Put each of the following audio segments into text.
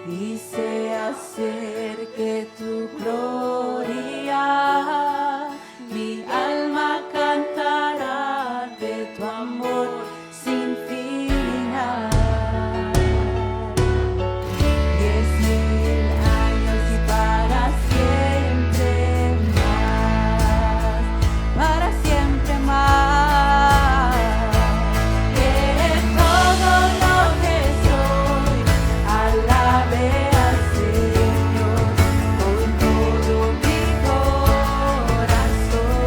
y se acerque tu gloria. Mi alma cantará de tu amor sin final. 10,000 años y para siempre más, para siempre más. Que todo lo que soy alabe al Señor con todo mi corazón.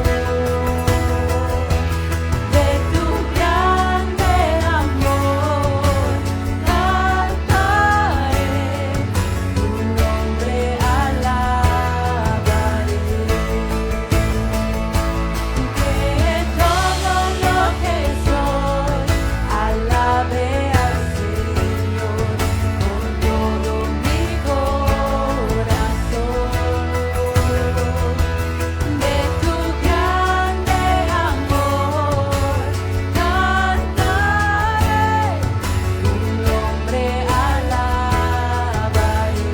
De tu grande amor cantaré, tu nombre alabaré. Que todo lo que soy alabe al Señor con todo mi corazón. De tu grande amor cantaré, tu nombre alabaré.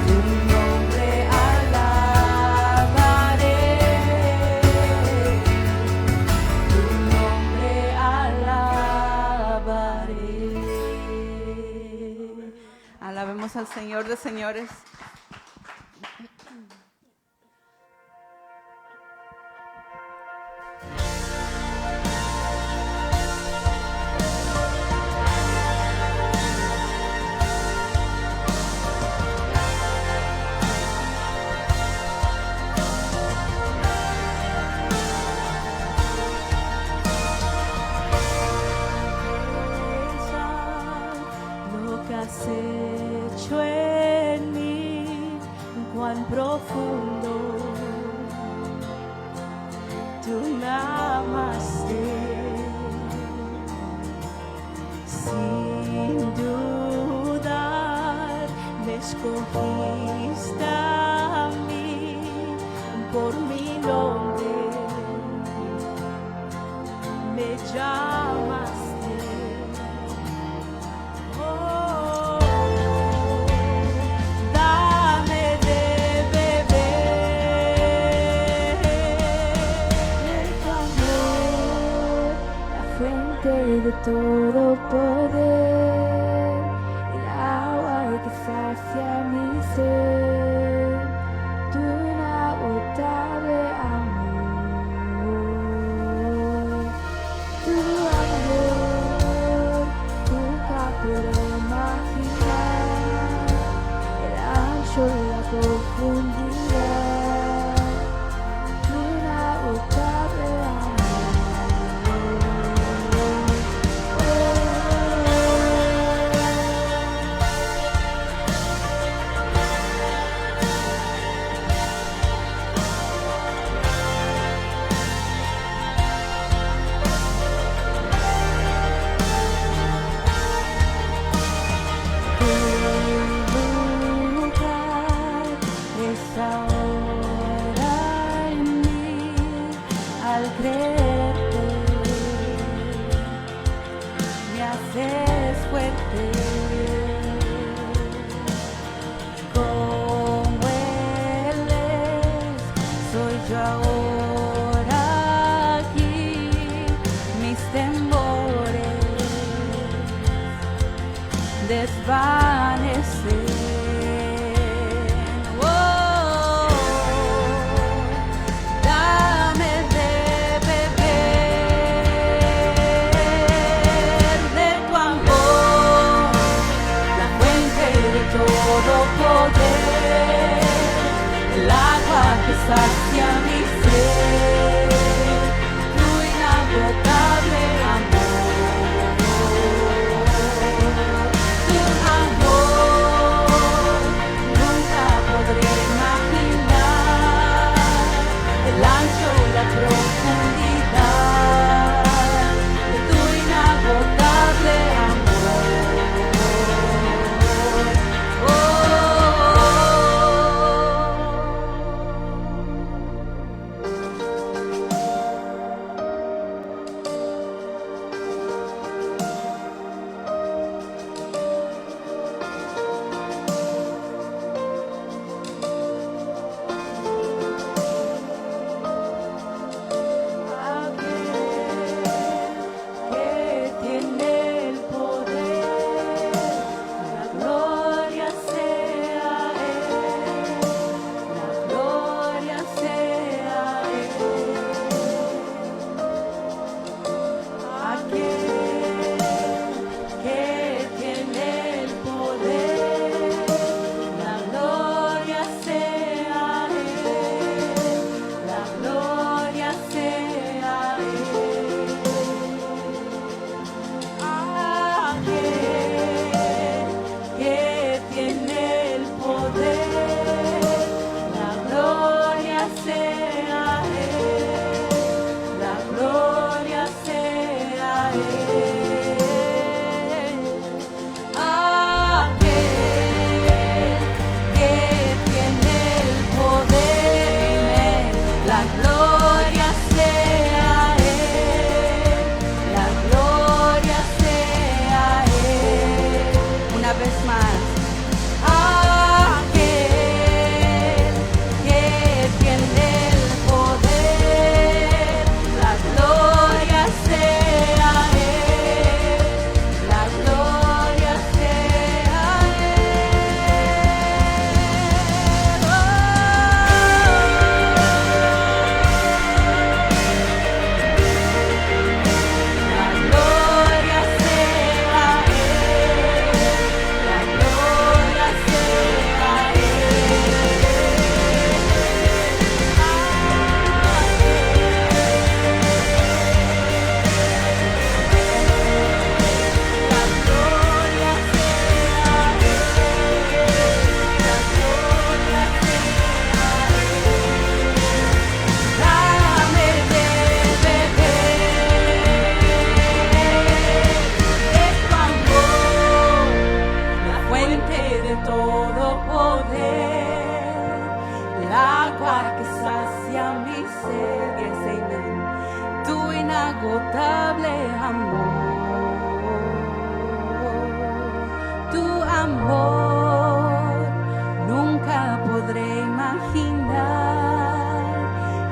Tu nombre alabaré, tu nombre alabaré. Alabemos al Señor de señores. Lo que has hecho en mí, cuán profundo tú me amaste. Sin dudar me escogiste a mí por mi nombre, me llamaste. Oh, dame de beber de tu amor, la fuente de todo poder, el agua que sacia mi ser, tu inagotable amor. Tu amor nunca puedo imaginar el ancho y la profundidad. Tu inagotable sacia mi ser, tu inagotable amor, tu amor nunca podré imaginar el ancho y la profundidad de tu inagotable amor. Oh, mejor. Nunca podré imaginar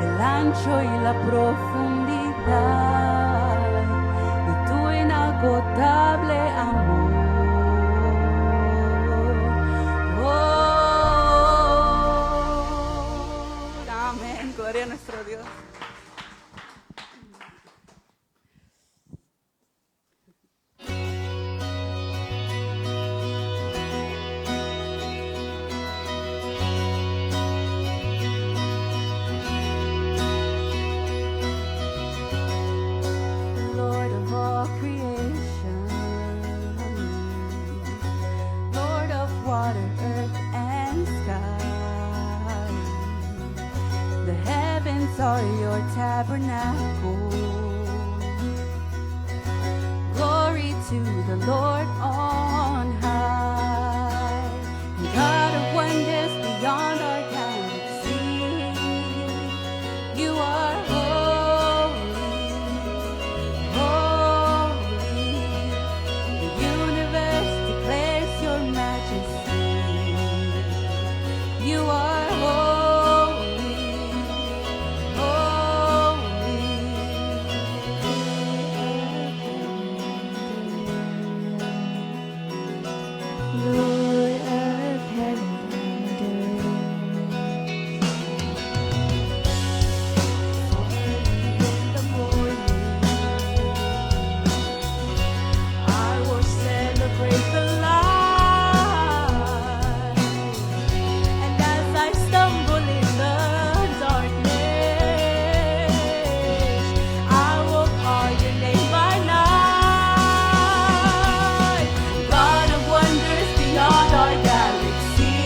el ancho y la profundidad de tu inagotable amor. Amén. Gloria a nuestro Dios. Lord of all creation, Lord of water, earth, and sky. The heavens are your tabernacle. Glory to the Lord on high. God of wonders beyond our galaxy, you are holy, holy. The universe declares your majesty. You are holy, Lord of heaven and in the morning, I will celebrate the light. And as I stumble in the darkness, I will call your name by night. God of wonders beyond our galaxy,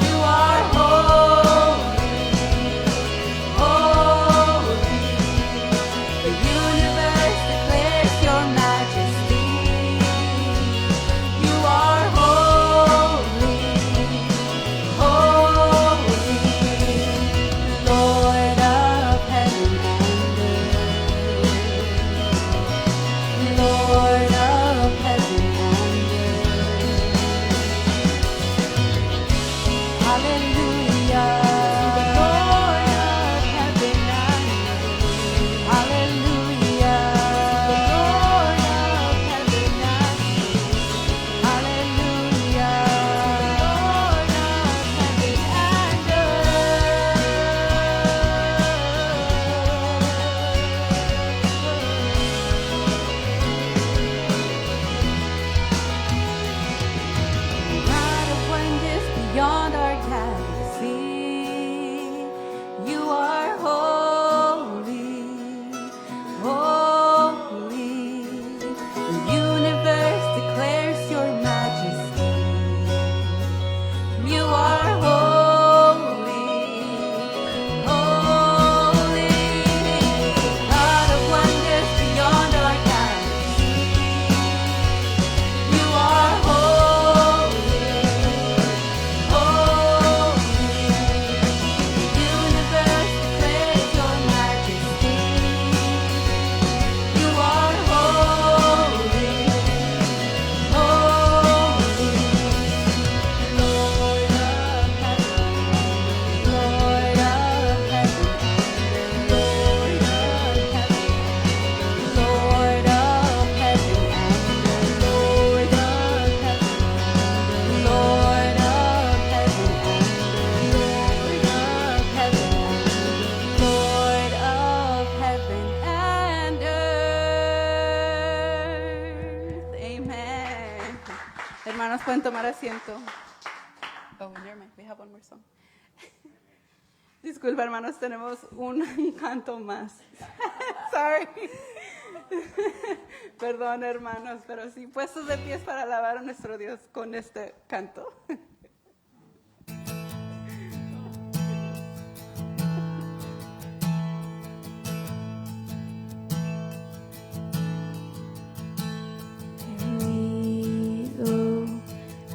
you are holy, holy. The universe declares your majesty. You are holy, holy. Lord of heaven and earth, Lord of heaven and earth. Hallelujah. Lord of heaven and earth. Hallelujah. Lord of heaven and earth. Hallelujah. Lord of heaven and God of wonders beyond our galaxy, you are holy, holy. The universe declares your majesty. You are holy, holy. God of wonders beyond our galaxy, you are holy, holy. The universe declares your majesty. You are holy, holy. Lord of heaven, Lord of heaven, Lord of heaven, Lord of heaven and Lord of heaven, Lord of heaven and Lord of heaven and earth. Amen. Hermanos, pueden tomar asiento. Oh, never mind. We have one more song. Disculpa, hermanos, tenemos un canto más. Sorry. Perdón, hermanos, pero sí, puestos de pies para alabar a nuestro Dios con este canto. He oído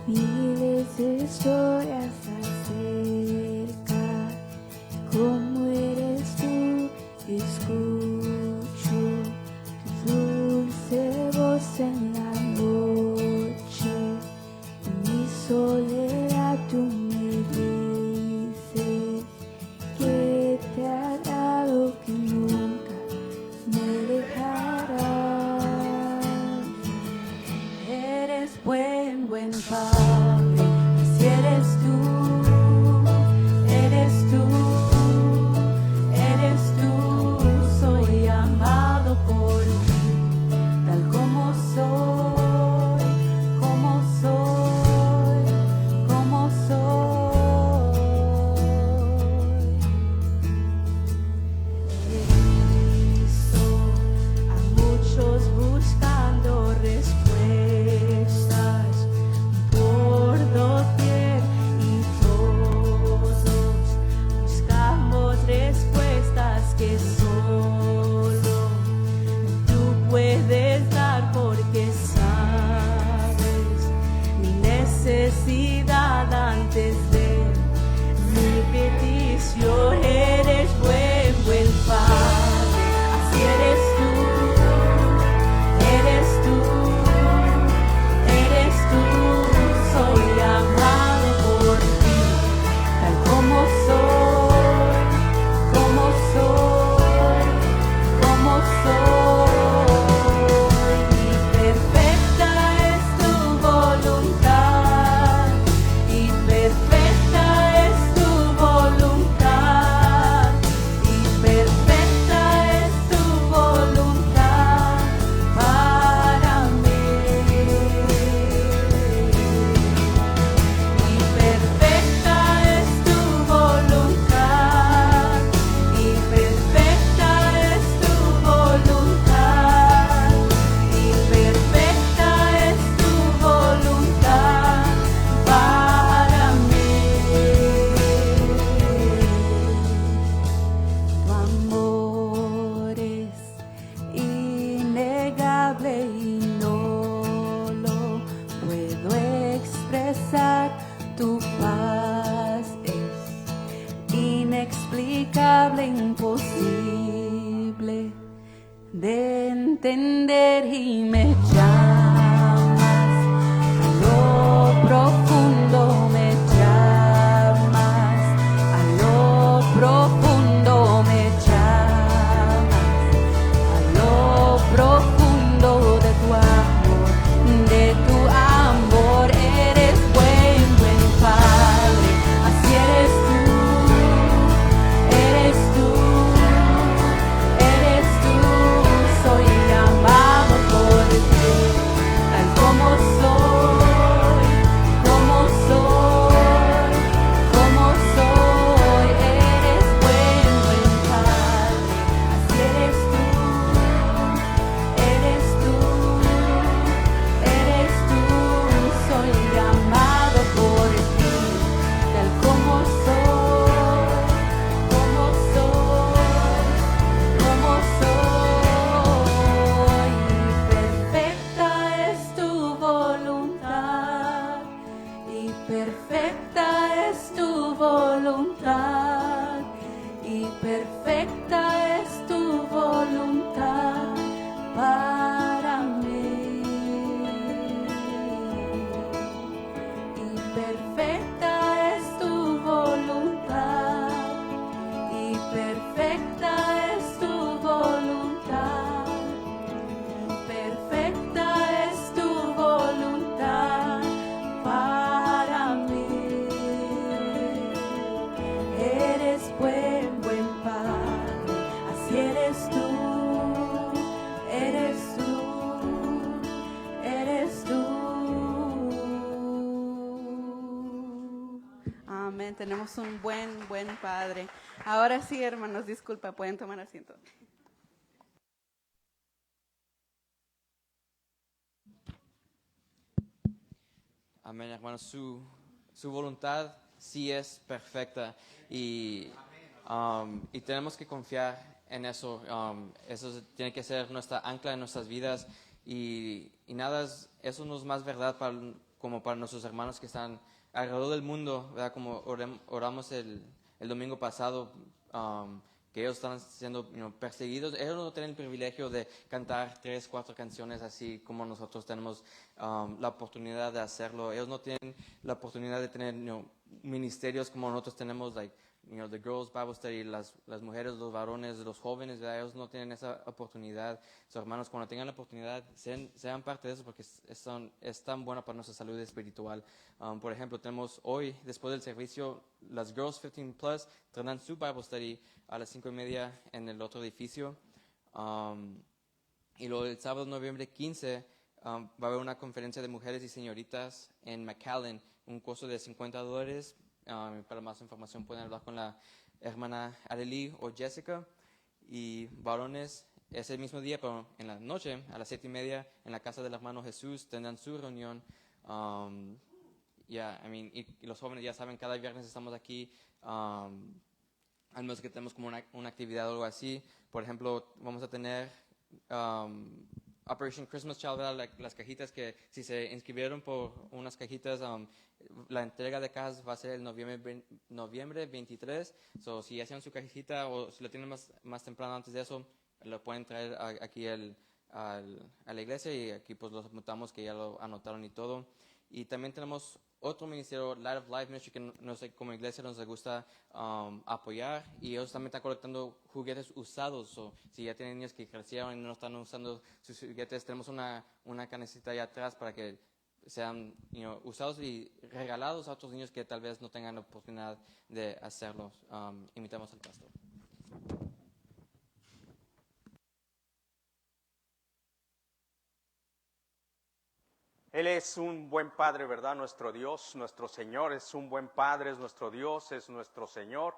miles de historias acerca de cómo eres tú. Escucho tu dulce voz en la noche. eres buen, buen Padre, así eres tú, eres tú, eres tú, soy amado por ti, tal como soy, como soy, como soy. He visto a muchos buscando respuestas por doquier y todos buscamos respuestas que solo tú puedes dar porque sabes mi necesidad antes de mi petición. Eres buen, buen Padre, así eres tú, eres tú, eres tú, soy amado por ti, tal como soy, como soy, como soy. Y perfecta es tu voluntad, y perfecta es tu voluntad, y perfecta es tu voluntad para mí. Y perfecta es tu voluntad, y perfecta es tu voluntad, y perfecta es tu voluntad para mí. Tu amor es innegable y no lo puedo expresar. Tu paz es inexplicable, imposible de entender y me llamas a lo profundo, me llamas a lo profundo, me llamas a lo profundo de tu amor, de tu amor. Eres buen, buen Padre, así eres tú, eres tú, eres tú, soy amado por ti, tal como soy, como soy, como soy. Eres buen, buen Padre, así eres tú, eres tú, eres tú, soy amado por ti, tal como soy, como soy, como soy. Perfecta es tu voluntad, y perfecta es tu voluntad, y perfecta es tu voluntad para mí. Y perfecta es tu voluntad, y perfecta es tu voluntad, perfecta es tu voluntad para mí. Eres buen, buen Padre, así eres tú, eres tú, eres tú. Amén, tenemos un buen, buen Padre. Ahora sí, hermanos, disculpa, pueden tomar asiento. Amén, hermanos. Su voluntad sí es perfecta y tenemos que confiar en eso. Eso tiene que ser nuestra ancla en nuestras vidas y nada, eso no es más verdad como para nuestros hermanos que están alrededor del mundo, ¿verdad? Como oramos el domingo pasado, que ellos están siendo perseguidos. Ellos no tienen el privilegio de cantar 3, 4 canciones así como nosotros tenemos la oportunidad de hacerlo. Ellos no tienen la oportunidad de tener ministerios como nosotros tenemos, like, the girls Bible study, las mujeres, los varones, los jóvenes, ¿verdad? Ellos no tienen esa oportunidad. Sus hermanos, cuando tengan la oportunidad, sean parte de eso porque es tan bueno para nuestra salud espiritual. Por ejemplo, tenemos hoy, después del servicio, las Girls 15 Plus tendrán su Bible study a las 5:30 en el otro edificio. Y luego el sábado, noviembre 15, va a haber una conferencia de mujeres y señoritas en McAllen, un costo de $50. Para más información pueden hablar con la hermana Arely o Jessica. Y varones, ese mismo día, pero en la noche, a las 7:30, en la casa del hermano Jesús, tendrán su reunión. Y los jóvenes ya saben, cada viernes estamos aquí, al menos que tenemos como una actividad o algo así. Por ejemplo, vamos a tener Operation Christmas Child, ¿verdad? Las cajitas que si se inscribieron por unas cajitas, la entrega de cajas va a ser el noviembre 23. So, si hacían su cajita o si lo tienen más temprano antes de eso, lo pueden traer aquí a la iglesia y aquí pues los apuntamos que ya lo anotaron y todo. Y también tenemos otro ministerio, Light of Life Ministry, que no sé, como iglesia nos gusta apoyar, y ellos también están colectando juguetes usados. So, si ya tienen niños que crecieron y no están usando sus juguetes, tenemos una canecita allá atrás para que sean usados y regalados a otros niños que tal vez no tengan la oportunidad de hacerlo. Invitamos al pastor. Él es un buen Padre, ¿verdad? Nuestro Dios, nuestro Señor es un buen Padre, es nuestro Dios, es nuestro Señor.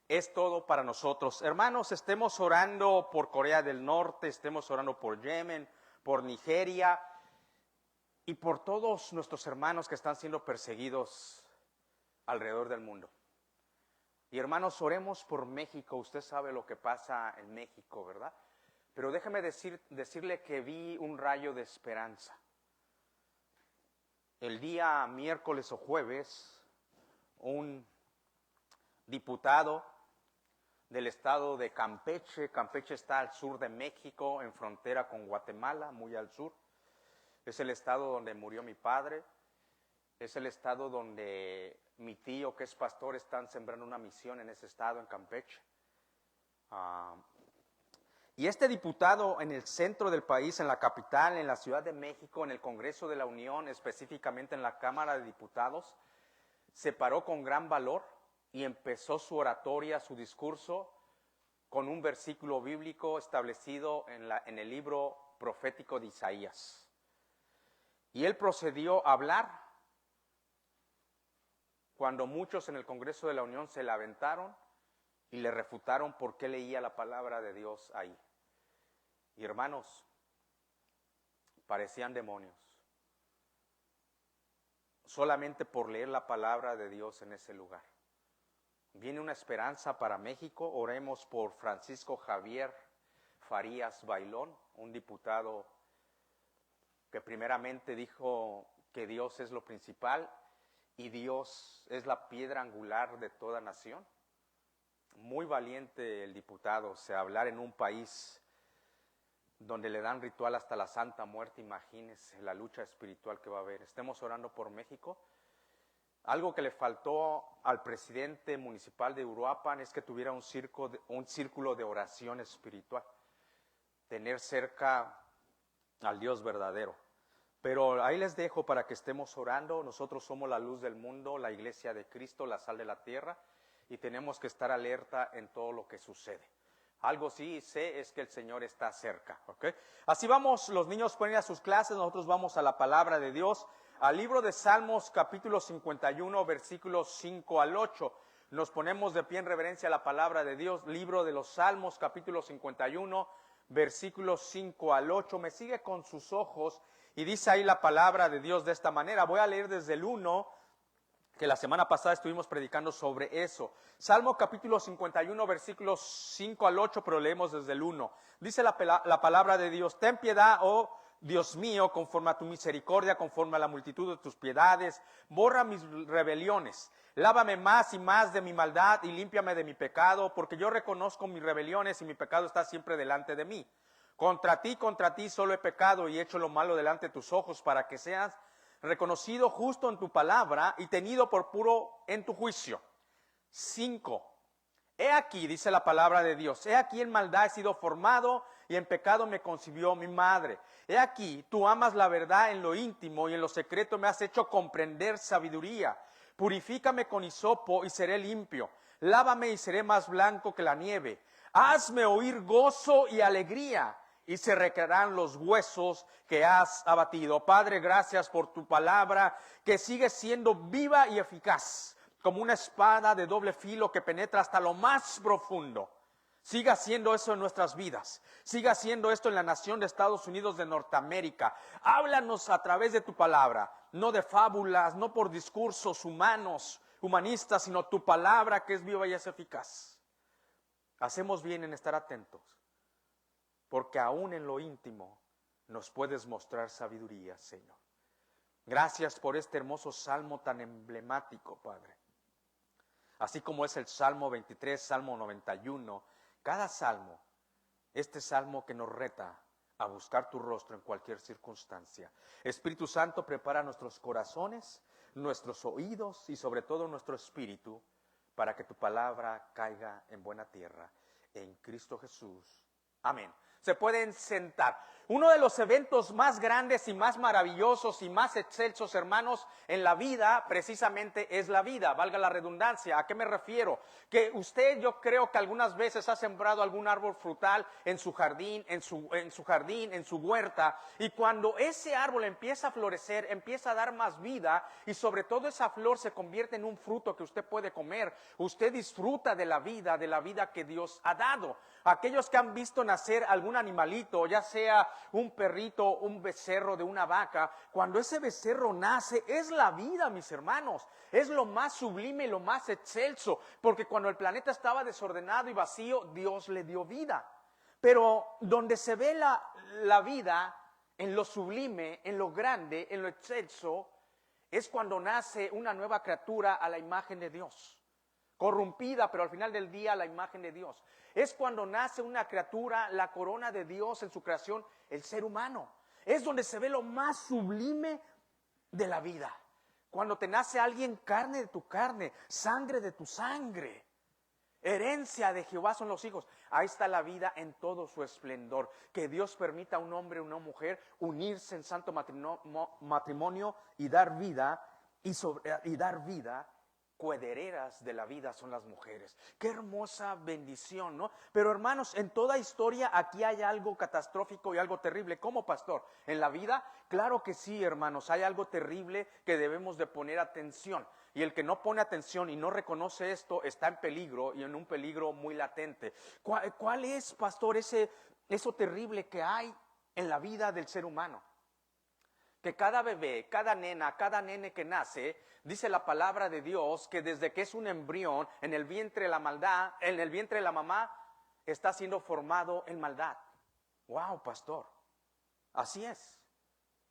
Es todo para nosotros. Hermanos, estemos orando por Corea del Norte, estemos orando por Yemen, por Nigeria y por todos nuestros hermanos que están siendo perseguidos alrededor del mundo. Y hermanos, oremos por México. Usted sabe lo que pasa en México, ¿verdad? Pero déjeme decirle que vi un rayo de esperanza. El día miércoles o jueves, un diputado del estado de Campeche está al sur de México, en frontera con Guatemala, muy al sur. Es el estado donde murió mi padre, es el estado donde mi tío, que es pastor, están sembrando una misión en ese estado, en Campeche. Y este diputado en el centro del país, en la capital, en la Ciudad de México, en el Congreso de la Unión, específicamente en la Cámara de Diputados, se paró con gran valor y empezó su oratoria, su discurso, con un versículo bíblico establecido en el libro profético de Isaías. Y él procedió a hablar cuando muchos en el Congreso de la Unión se le aventaron y le refutaron por qué leía la palabra de Dios ahí. Y hermanos, parecían demonios. Solamente por leer la palabra de Dios en ese lugar. Viene una esperanza para México. Oremos por Francisco Javier Farías Bailón, un diputado que primeramente dijo que Dios es lo principal y Dios es la piedra angular de toda nación. Muy valiente el diputado, hablar en un país donde le dan ritual hasta la Santa Muerte. Imagínense la lucha espiritual que va a haber. Estemos orando por México. Algo que le faltó al presidente municipal de Uruapan es que tuviera un círculo de oración espiritual. Tener cerca al Dios verdadero. Pero ahí les dejo para que estemos orando. Nosotros somos la luz del mundo, la iglesia de Cristo, la sal de la tierra, y tenemos que estar alerta en todo lo que sucede. Algo sí sé es que el Señor está cerca, ¿ok? Así vamos, los niños pueden ir a sus clases, nosotros vamos a la palabra de Dios, al libro de Salmos, capítulo 51, versículos 5 al 8. Nos ponemos de pie en reverencia a la palabra de Dios, libro de los Salmos, capítulo 51, versículos 5 al 8. Me sigue con sus ojos y dice ahí la palabra de Dios de esta manera. Voy a leer desde el 1, que la semana pasada estuvimos predicando sobre eso. Salmo capítulo 51, versículos 5 al 8, pero leemos desde el 1. Dice la palabra de Dios: ten piedad, oh Dios mío, conforme a tu misericordia, conforme a la multitud de tus piedades. Borra mis rebeliones. Lávame más y más de mi maldad y límpiame de mi pecado, porque yo reconozco mis rebeliones y mi pecado está siempre delante de mí. Contra ti solo he pecado y hecho lo malo delante de tus ojos, para que seas reconocido justo en tu palabra y tenido por puro en tu juicio. 5. He aquí, dice la palabra de Dios, he aquí en maldad he sido formado y en pecado me concibió mi madre. He aquí, tú amas la verdad en lo íntimo y en lo secreto me has hecho comprender sabiduría. Purifícame con hisopo y seré limpio. Lávame y seré más blanco que la nieve. Hazme oír gozo y alegría y se recrearán los huesos que has abatido. Padre, gracias por tu palabra que sigue siendo viva y eficaz, como una espada de doble filo que penetra hasta lo más profundo. Siga haciendo eso en nuestras vidas. Siga haciendo esto en la nación de Estados Unidos de Norteamérica. Háblanos a través de tu palabra, no de fábulas, no por discursos humanistas, sino tu palabra que es viva y es eficaz. Hacemos bien en estar atentos, porque aún en lo íntimo nos puedes mostrar sabiduría, Señor. Gracias por este hermoso salmo tan emblemático, Padre. Así como es el Salmo 23, Salmo 91, cada salmo, este salmo que nos reta a buscar tu rostro en cualquier circunstancia. Espíritu Santo, prepara nuestros corazones, nuestros oídos y sobre todo nuestro espíritu para que tu palabra caiga en buena tierra. En Cristo Jesús. Amén. Se pueden sentar. Uno de los eventos más grandes y más maravillosos y más excelsos, hermanos, en la vida, precisamente es la vida, valga la redundancia. ¿A qué me refiero? Que usted, yo creo que algunas veces ha sembrado algún árbol frutal en su jardín, en su huerta, y cuando ese árbol empieza a florecer, empieza a dar más vida, y sobre todo esa flor se convierte en un fruto que usted puede comer. Usted disfruta de la vida que Dios ha dado. Aquellos que han visto nacer algún animalito, ya sea un perrito, un becerro de una vaca, cuando ese becerro nace, es la vida, mis hermanos. Es lo más sublime y lo más excelso, porque cuando el planeta estaba desordenado y vacío, Dios le dio vida. Pero donde se ve la vida, en lo sublime, en lo grande, en lo excelso, es cuando nace una nueva criatura a la imagen de Dios. Corrompida, pero al final del día a la imagen de Dios. Es cuando nace una criatura, la corona de Dios en su creación, el ser humano. Es donde se ve lo más sublime de la vida. Cuando te nace alguien, carne de tu carne, sangre de tu sangre. Herencia de Jehová son los hijos. Ahí está la vida en todo su esplendor. Que Dios permita a un hombre y una mujer unirse en santo matrimonio y dar vida, coherederas de la vida son las mujeres. Qué hermosa bendición, ¿no? Pero hermanos, en toda historia aquí hay algo catastrófico y algo terrible. ¿Cómo, pastor? ¿En la vida? Claro que sí, hermanos. Hay algo terrible que debemos de poner atención. Y el que no pone atención y no reconoce esto está en peligro y en un peligro muy latente. ¿Cuál es, pastor, eso terrible que hay en la vida del ser humano? Que cada bebé, cada nena, cada nene que nace, dice la palabra de Dios que desde que es un embrión en el vientre de la maldad, en el vientre de la mamá, está siendo formado en maldad. Wow, pastor, así es.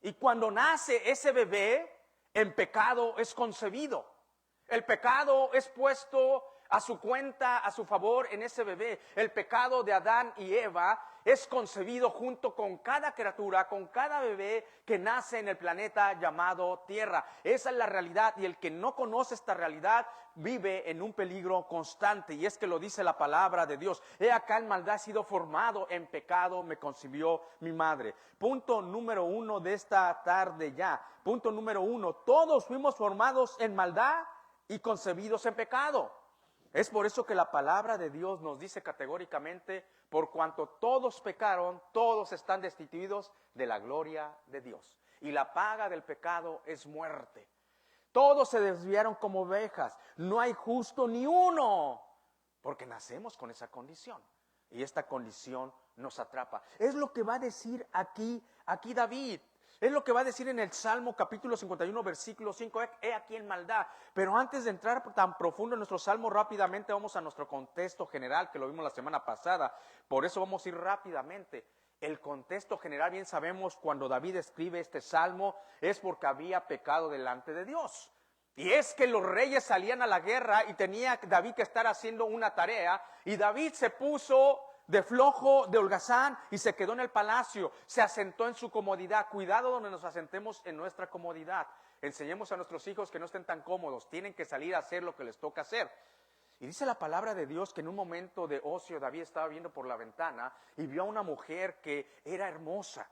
Y cuando nace ese bebé, en pecado es concebido. El pecado es puesto a su cuenta, a su favor en ese bebé. El pecado de Adán y Eva es concebido junto con cada criatura, con cada bebé que nace en el planeta llamado Tierra. Esa es la realidad, y el que no conoce esta realidad vive en un peligro constante, y es que lo dice la palabra de Dios. He acá en maldad he sido formado, en pecado me concibió mi madre. Punto número 1 de esta tarde ya. Punto número 1, todos fuimos formados en maldad y concebidos en pecado. Es por eso que la palabra de Dios nos dice categóricamente: por cuanto todos pecaron, todos están destituidos de la gloria de Dios. Y la paga del pecado es muerte. Todos se desviaron como ovejas, no hay justo ni uno, porque nacemos con esa condición. Y esta condición nos atrapa. Es lo que va a decir aquí David. Es lo que va a decir en el Salmo capítulo 51, versículo 5, he aquí en maldad. Pero antes de entrar tan profundo en nuestro Salmo, rápidamente vamos a nuestro contexto general, que lo vimos la semana pasada. Por eso vamos a ir rápidamente. El contexto general, bien sabemos, cuando David escribe este Salmo, es porque había pecado delante de Dios. Y es que los reyes salían a la guerra y tenía David que estar haciendo una tarea, y David se puso de flojo, de holgazán, y se quedó en el palacio, se asentó en su comodidad. Cuidado donde nos asentemos en nuestra comodidad. Enseñemos a nuestros hijos que no estén tan cómodos, tienen que salir a hacer lo que les toca hacer. Y dice la palabra de Dios que en un momento de ocio David estaba viendo por la ventana y vio a una mujer que era hermosa.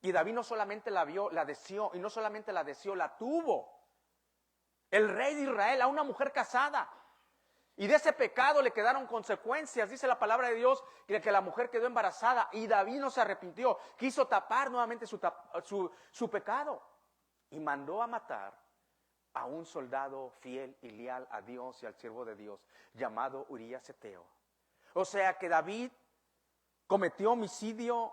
Y David no solamente la vio, la deseó, y no solamente la deseó, la tuvo. El rey de Israel, a una mujer casada. Y de ese pecado le quedaron consecuencias. Dice la palabra de Dios que la mujer quedó embarazada y David no se arrepintió. Quiso tapar nuevamente su pecado. Y mandó a matar a un soldado fiel y leal a Dios y al siervo de Dios, llamado Urías Eteo. O sea que David cometió homicidio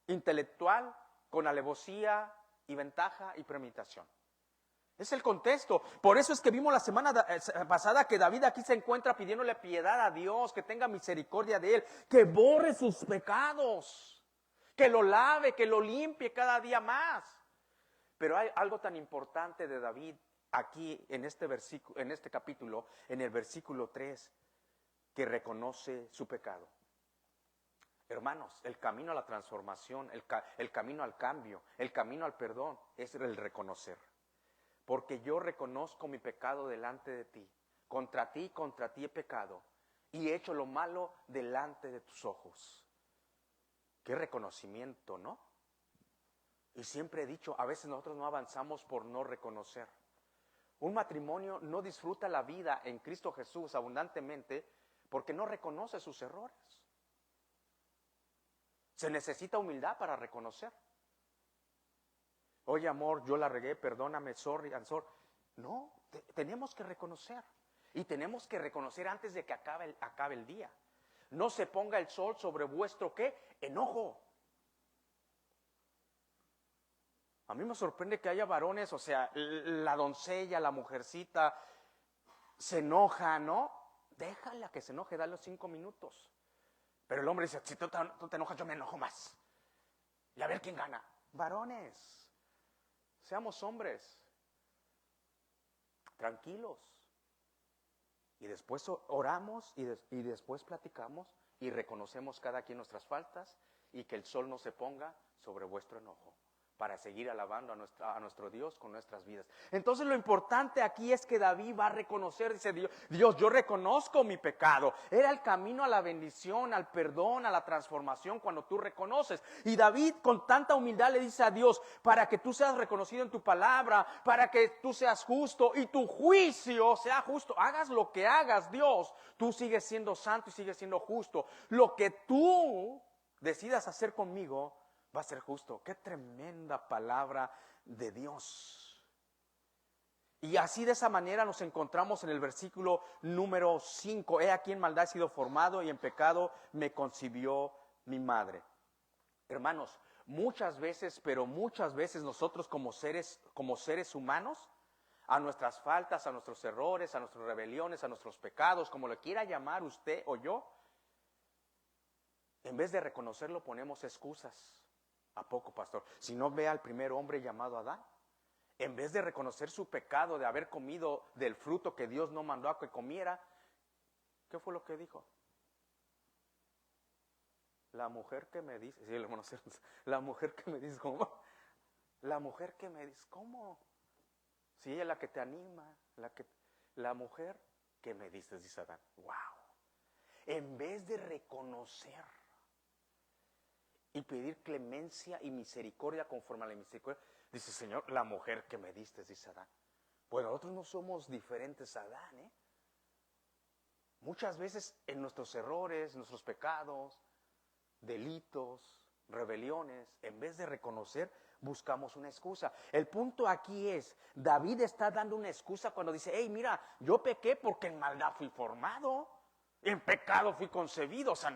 intelectual con alevosía y ventaja y premeditación. Es el contexto. Por eso es que vimos la semana pasada que David aquí se encuentra pidiéndole piedad a Dios, que tenga misericordia de él, que borre sus pecados, que lo lave, que lo limpie cada día más. Pero hay algo tan importante de David aquí en este versículo, en este capítulo, en el versículo 3, que reconoce su pecado. Hermanos, el camino a la transformación, el camino al cambio, el camino al perdón es el reconocer. Porque yo reconozco mi pecado delante de ti. Contra ti he pecado y he hecho lo malo delante de tus ojos. Qué reconocimiento, ¿no? Y siempre he dicho, a veces nosotros no avanzamos por no reconocer. Un matrimonio no disfruta la vida en Cristo Jesús abundantemente porque no reconoce sus errores. Se necesita humildad para reconocer. Oye, amor, yo la regué, perdóname, sorry, I'm sorry. No, tenemos que reconocer. Y tenemos que reconocer antes de que acabe el día. No se ponga el sol sobre vuestro, ¿qué? Enojo. A mí me sorprende que haya varones, o sea, la doncella, la mujercita, se enoja, ¿no? Déjala que se enoje, dale los 5 minutos. Pero el hombre dice, si tú te enojas, yo me enojo más. Y a ver quién gana. Varones, seamos hombres, tranquilos. Y después oramos y después platicamos y reconocemos cada quien nuestras faltas y que el sol no se ponga sobre vuestro enojo, para seguir alabando a nuestro Dios con nuestras vidas. Entonces lo importante aquí es que David va a reconocer, dice Dios, yo reconozco mi pecado. Era el camino a la bendición, al perdón, a la transformación cuando tú reconoces. Y David con tanta humildad le dice a Dios, para que tú seas reconocido en tu palabra, para que tú seas justo y tu juicio sea justo. Hagas lo que hagas, Dios, tú sigues siendo santo y sigues siendo justo. Lo que tú decidas hacer conmigo va a ser justo. Qué tremenda palabra de Dios. Y así de esa manera nos encontramos en el versículo número 5. He aquí en maldad he sido formado y en pecado me concibió mi madre. Hermanos, muchas veces, pero muchas veces nosotros como seres humanos, a nuestras faltas, a nuestros errores, a nuestras rebeliones, a nuestros pecados, como le quiera llamar usted o yo, en vez de reconocerlo ponemos excusas. ¿A poco, pastor? Si no, ve al primer hombre llamado Adán. En vez de reconocer su pecado de haber comido del fruto que Dios no mandó a que comiera, ¿qué fue lo que dijo? La mujer que me dice, sí, hermano, la mujer que me dice, ¿cómo? La mujer que me dice, ¿cómo? Si ella es la que te anima, la mujer que me dice Adán. ¡Wow! En vez de reconocer y pedir clemencia y misericordia conforme a la misericordia, dice, Señor, la mujer que me diste, dice Adán. Pues nosotros no somos diferentes a Adán, ¿eh? Muchas veces en nuestros errores, nuestros pecados, delitos, rebeliones, en vez de reconocer, buscamos una excusa. El punto aquí es, David está dando una excusa cuando dice, hey, mira, yo pequé porque en maldad fui formado. En pecado fui concebido, o sea,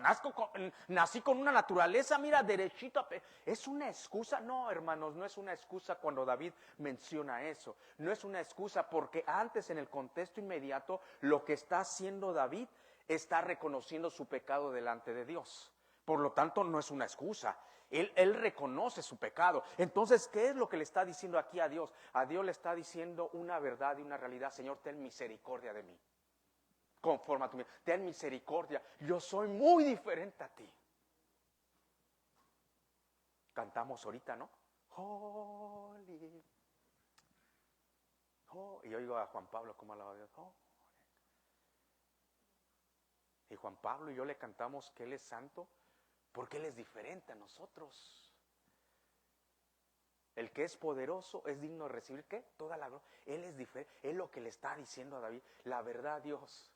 nací con una naturaleza, mira, derechito. ¿Es una excusa? No, hermanos, no es una excusa cuando David menciona eso. No es una excusa porque antes en el contexto inmediato lo que está haciendo David está reconociendo su pecado delante de Dios. Por lo tanto, no es una excusa. Él reconoce su pecado. Entonces, ¿qué es lo que le está diciendo aquí a Dios? A Dios le está diciendo una verdad y una realidad. Señor, ten misericordia de mí. Conforme a tu misericordia, ten misericordia, yo soy muy diferente a ti. cantamos ahorita, ¿no? Holy. Oh, y oigo a Juan Pablo como alaba a Dios. Oh. Y Juan Pablo y yo le cantamos que Él es santo porque Él es diferente a nosotros. El que es poderoso es digno de recibir, ¿qué? Toda la gloria. Él es diferente. Es lo que le está diciendo a David. La verdad, Dios.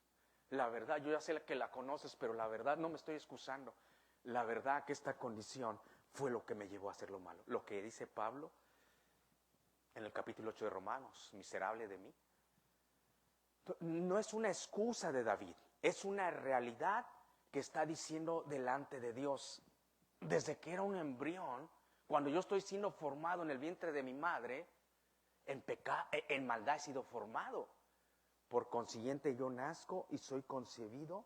La verdad, yo ya sé que la conoces, pero la verdad no me estoy excusando. La verdad que esta condición fue lo que me llevó a hacer lo malo. Lo que dice Pablo en el capítulo 8 de Romanos, miserable de mí. No es una excusa de David, es una realidad que está diciendo delante de Dios. Desde que era un embrión, cuando yo estoy siendo formado en el vientre de mi madre, en maldad he sido formado. Por consiguiente yo nazco y soy concebido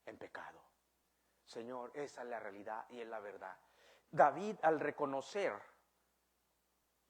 en pecado. Señor, esa es la realidad y es la verdad. David, al reconocer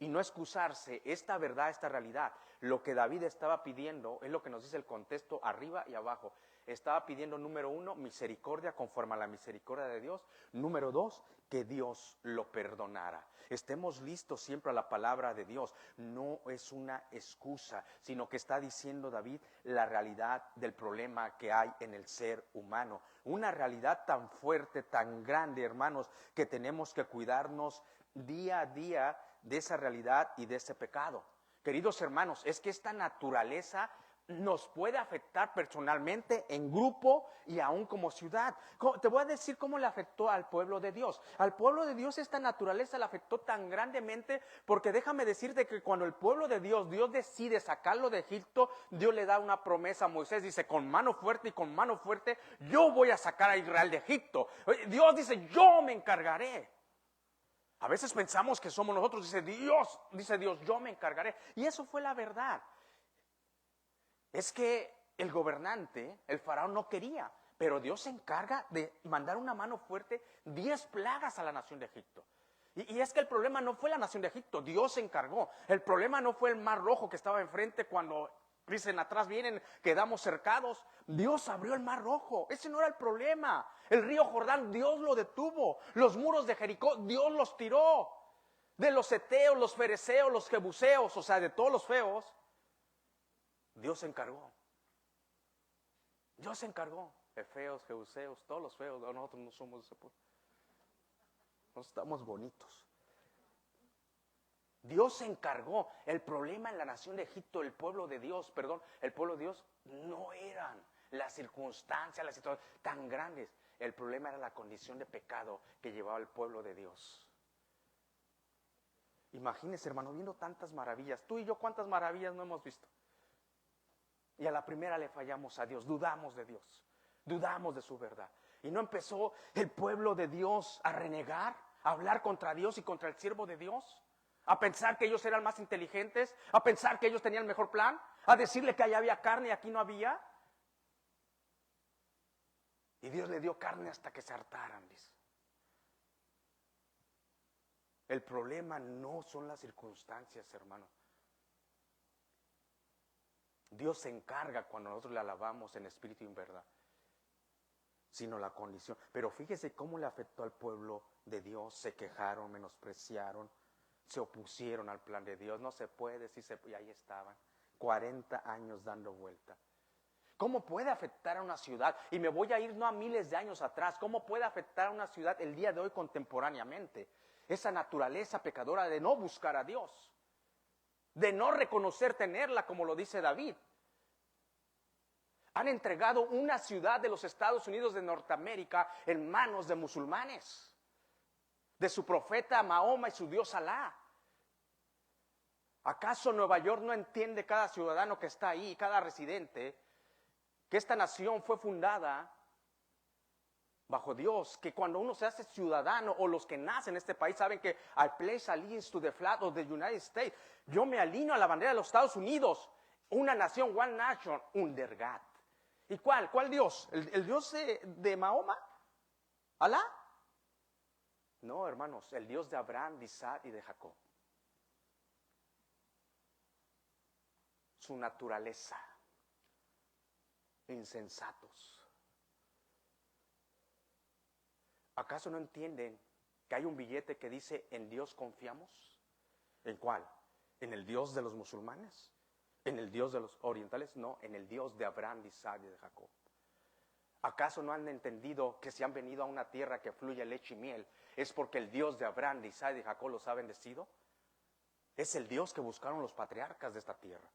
y no excusarse esta verdad, esta realidad, lo que David estaba pidiendo es lo que nos dice el contexto arriba y abajo. Estaba pidiendo, número 1, misericordia conforme a la misericordia de Dios. Número 2, que Dios lo perdonara. Estemos listos siempre a la palabra de Dios. No es una excusa, sino que está diciendo David la realidad del problema que hay en el ser humano. Una realidad tan fuerte, tan grande, hermanos, que tenemos que cuidarnos día a día de esa realidad y de ese pecado. Queridos hermanos, es que esta naturaleza nos puede afectar personalmente, en grupo y aún como ciudad. Te voy a decir cómo le afectó al pueblo de Dios. Al pueblo de Dios esta naturaleza le afectó tan grandemente, porque déjame decirte que cuando el pueblo de Dios decide sacarlo de Egipto, Dios le da una promesa a Moisés, dice, con mano fuerte y con mano fuerte, yo voy a sacar a Israel de Egipto. Dios dice, yo me encargaré. A veces pensamos que somos nosotros, dice Dios, yo me encargaré. Y eso fue la verdad. Es que el gobernante, el faraón, no quería, pero Dios se encarga de mandar una mano fuerte, 10 plagas a la nación de Egipto. Y es que el problema no fue la nación de Egipto, Dios se encargó. El problema no fue el mar rojo que estaba enfrente cuando dicen atrás vienen, quedamos cercados. Dios abrió el mar rojo, ese no era el problema. El río Jordán, Dios lo detuvo. Los muros de Jericó, Dios los tiró. De los heteos, los fereceos, los jebuseos, o sea, de todos los feos, Dios se encargó. Dios se encargó. Feos, jebuseos, todos los feos. Nosotros no somos ese pueblo. No estamos bonitos. Dios se encargó. El problema en la nación de Egipto, el pueblo de Dios, no eran las circunstancias, las situaciones tan grandes. El problema era la condición de pecado que llevaba el pueblo de Dios. Imagínense, hermano, viendo tantas maravillas. Tú y yo, ¿cuántas maravillas no hemos visto? Y a la primera le fallamos a Dios, dudamos de Dios, dudamos de su verdad. Y no empezó el pueblo de Dios a renegar, a hablar contra Dios y contra el siervo de Dios, a pensar que ellos eran más inteligentes, a pensar que ellos tenían el mejor plan, a decirle que allá había carne y aquí no había. Y Dios le dio carne hasta que se hartaran, dice. El problema no son las circunstancias, hermano. Dios se encarga cuando nosotros le alabamos en espíritu y en verdad, sino la condición. Pero fíjese cómo le afectó al pueblo de Dios. Se quejaron, menospreciaron, se opusieron al plan de Dios. No se puede, y ahí estaban, 40 años dando vuelta. ¿Cómo puede afectar a una ciudad? Y me voy a ir no a miles de años atrás. ¿Cómo puede afectar a una ciudad el día de hoy contemporáneamente? Esa naturaleza pecadora de no buscar a Dios, de no reconocer tenerla, como lo dice David. Han entregado una ciudad de los Estados Unidos de Norteamérica en manos de musulmanes, de su profeta Mahoma y su dios Alá. ¿Acaso Nueva York no entiende cada ciudadano que está ahí, cada residente, que esta nación fue fundada bajo Dios? Que cuando uno se hace ciudadano, o los que nacen en este país saben que I pledge allegiance to the flag of the United States. Yo me alineo a la bandera de los Estados Unidos, una nación, one nation, under God. ¿Y cuál? ¿Cuál Dios? ¿El Dios de Mahoma? ¿Alá? No, hermanos, el Dios de Abraham, de Isaac y de Jacob. Su naturaleza. Insensatos. ¿Acaso no entienden que hay un billete que dice en Dios confiamos. ¿En cuál? ¿En el Dios de los musulmanes? ¿En el Dios de los orientales? No, en el Dios de Abraham, de Isaac y de Jacob. ¿Acaso no han entendido que si han venido a una tierra que fluye leche y miel, es porque el Dios de Abraham, de Isaac y de Jacob los ha bendecido? Es el Dios que buscaron los patriarcas de esta tierra.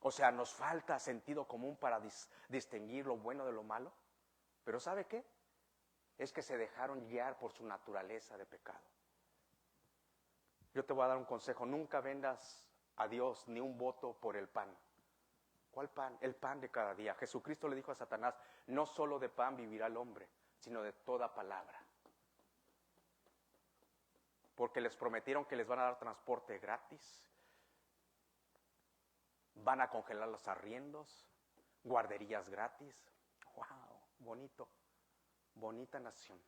O sea, nos falta sentido común para distinguir lo bueno de lo malo. Pero ¿sabe qué? Es que se dejaron guiar por su naturaleza de pecado. Yo te voy a dar un consejo: nunca vendas a Dios ni un voto por el pan. ¿Cuál pan? El pan de cada día. Jesucristo le dijo a Satanás: no solo de pan vivirá el hombre, sino de toda palabra. Porque les prometieron que les van a dar transporte gratis, van a congelar los arriendos, guarderías gratis. ¡Wow! Bonito, bonita nación.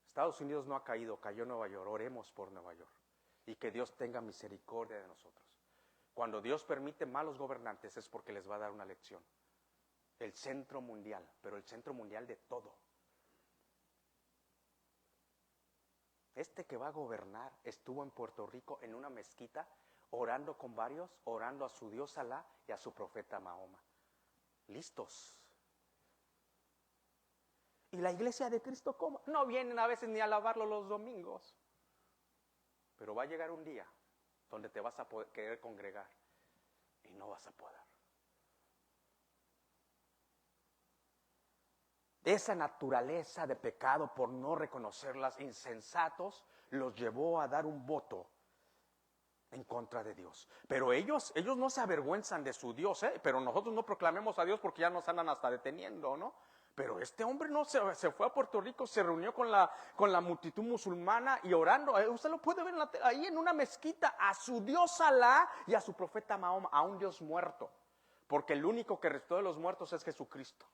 Estados Unidos no ha caído, cayó Nueva York. Oremos por Nueva York y que Dios tenga misericordia de nosotros. Cuando Dios permite malos gobernantes es porque les va a dar una lección. El centro mundial, pero el centro mundial de todo. Este que va a gobernar estuvo en Puerto Rico en una mezquita orando con varios, orando a su Dios Alá y a su profeta Mahoma. Listos. ¿Y la iglesia de Cristo cómo? No vienen a veces ni a alabarlo los domingos. Pero va a llegar un día donde te vas a poder querer congregar y no vas a poder. Esa naturaleza de pecado, por no reconocerlas, insensatos, los llevó a dar un voto en contra de Dios. Pero ellos no se avergüenzan de su Dios, pero nosotros no proclamemos a Dios porque ya nos andan hasta deteniendo, ¿no? Pero este hombre no se fue a Puerto Rico, se reunió con la multitud musulmana y orando. Usted lo puede ver ahí en una mezquita, a su Dios Alá y a su profeta Mahoma, a un Dios muerto. Porque el único que restó de los muertos es Jesucristo.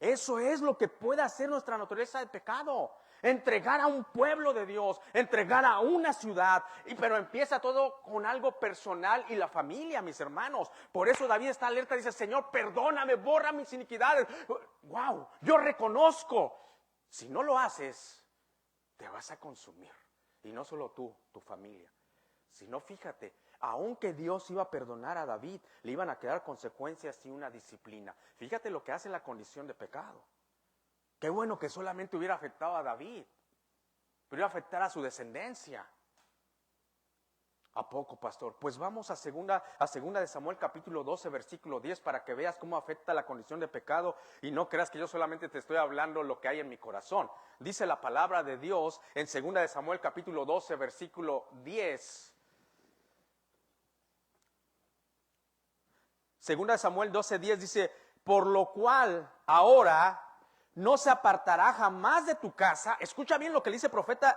Eso es lo que puede hacer nuestra naturaleza de pecado. Entregar a un pueblo de Dios, entregar a una ciudad, pero empieza todo con algo personal y la familia, mis hermanos. Por eso David está alerta, dice: Señor, perdóname, borra mis iniquidades. Wow, yo reconozco. Si no lo haces, te vas a consumir. Y no solo tú, tu familia. Sino, fíjate, aunque Dios iba a perdonar a David, le iban a quedar consecuencias y una disciplina. Fíjate lo que hace la condición de pecado. Qué bueno que solamente hubiera afectado a David, pero iba a afectar a su descendencia. ¿A poco, pastor? Pues vamos a segunda de Samuel capítulo 12, versículo 10, para que veas cómo afecta la condición de pecado y no creas que yo solamente te estoy hablando lo que hay en mi corazón. Dice la palabra de Dios en segunda de Samuel capítulo 12, versículo 10. Segunda de Samuel 12, 10 dice: por lo cual ahora no se apartará jamás de tu casa. Escucha bien lo que le dice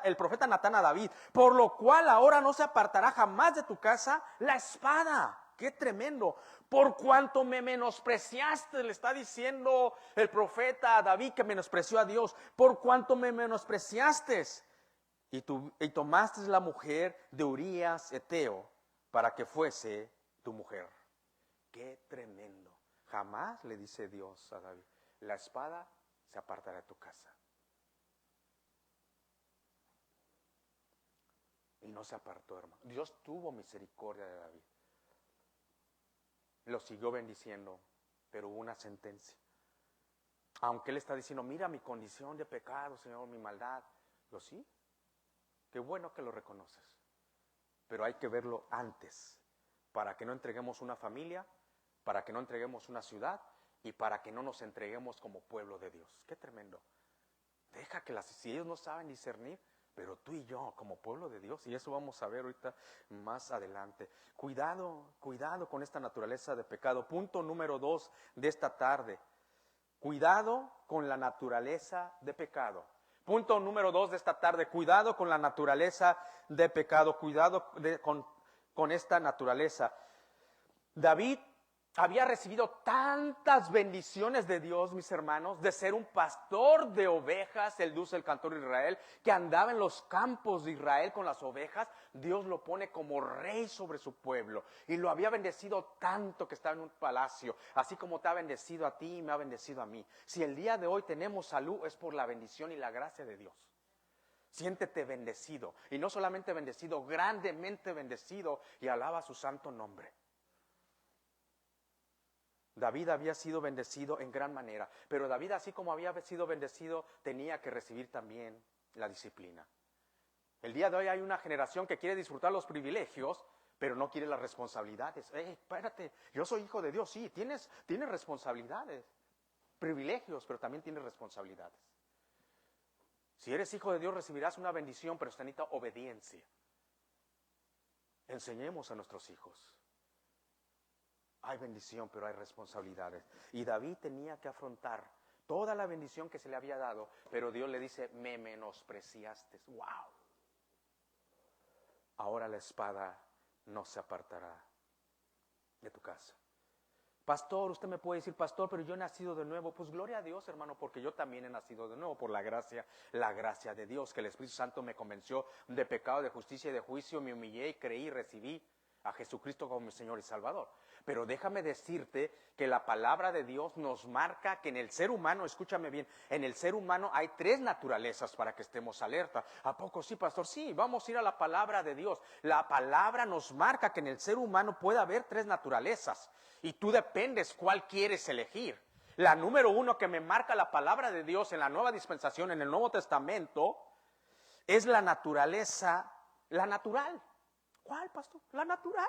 el profeta Natán a David. Por lo cual ahora no se apartará jamás de tu casa la espada. ¡Qué tremendo! Por cuanto me menospreciaste, le está diciendo el profeta a David, que menospreció a Dios. Por cuanto me menospreciaste y tomaste la mujer de Urías Eteo para que fuese tu mujer. ¡Qué tremendo! Jamás, le dice Dios a David, la espada se apartará de tu casa. Y no se apartó, hermano. Dios tuvo misericordia de David. Lo siguió bendiciendo, pero hubo una sentencia. Aunque él está diciendo: mira mi condición de pecado, Señor, mi maldad. Lo sí, qué bueno que lo reconoces. Pero hay que verlo antes, para que no entreguemos una familia, para que no entreguemos una ciudad y para que no nos entreguemos como pueblo de Dios. Qué tremendo. Deja que si ellos no saben discernir, pero tú y yo como pueblo de Dios, y eso vamos a ver ahorita más adelante. Cuidado con esta naturaleza de pecado. Punto número 2 de esta tarde. Cuidado con la naturaleza de pecado. Punto número 2 de esta tarde. Cuidado con la naturaleza de pecado. Cuidado con esta naturaleza. David había recibido tantas bendiciones de Dios, mis hermanos, de ser un pastor de ovejas, el Dios del cantor Israel, que andaba en los campos de Israel con las ovejas. Dios lo pone como rey sobre su pueblo y lo había bendecido tanto que estaba en un palacio, así como te ha bendecido a ti y me ha bendecido a mí. Si el día de hoy tenemos salud es por la bendición y la gracia de Dios. Siéntete bendecido, y no solamente bendecido, grandemente bendecido, y alaba su santo nombre. David había sido bendecido en gran manera, pero David, así como había sido bendecido, tenía que recibir también la disciplina. El día de hoy hay una generación que quiere disfrutar los privilegios, pero no quiere las responsabilidades. Espérate, yo soy hijo de Dios, sí, tienes responsabilidades, privilegios, pero también tienes responsabilidades. Si eres hijo de Dios recibirás una bendición, pero se necesita obediencia. Enseñemos a nuestros hijos. Hay bendición, pero hay responsabilidades. Y David tenía que afrontar toda la bendición que se le había dado, pero Dios le dice, me menospreciaste. ¡Wow! Ahora la espada no se apartará de tu casa. Pastor, usted me puede decir, pastor, pero yo he nacido de nuevo. Pues gloria a Dios, hermano, porque yo también he nacido de nuevo por la gracia de Dios, que el Espíritu Santo me convenció de pecado, de justicia y de juicio. Me humillé y creí y recibí a Jesucristo como mi Señor y Salvador. Pero déjame decirte que la palabra de Dios nos marca que en el ser humano, escúchame bien, en el ser humano hay 3 naturalezas para que estemos alerta. ¿A poco sí, pastor? Sí, vamos a ir a la palabra de Dios. La palabra nos marca que en el ser humano puede haber 3 naturalezas y tú dependes cuál quieres elegir. La número 1 que me marca la palabra de Dios en la nueva dispensación, en el Nuevo Testamento, es la naturaleza, la natural. ¿Cuál, pastor? La natural.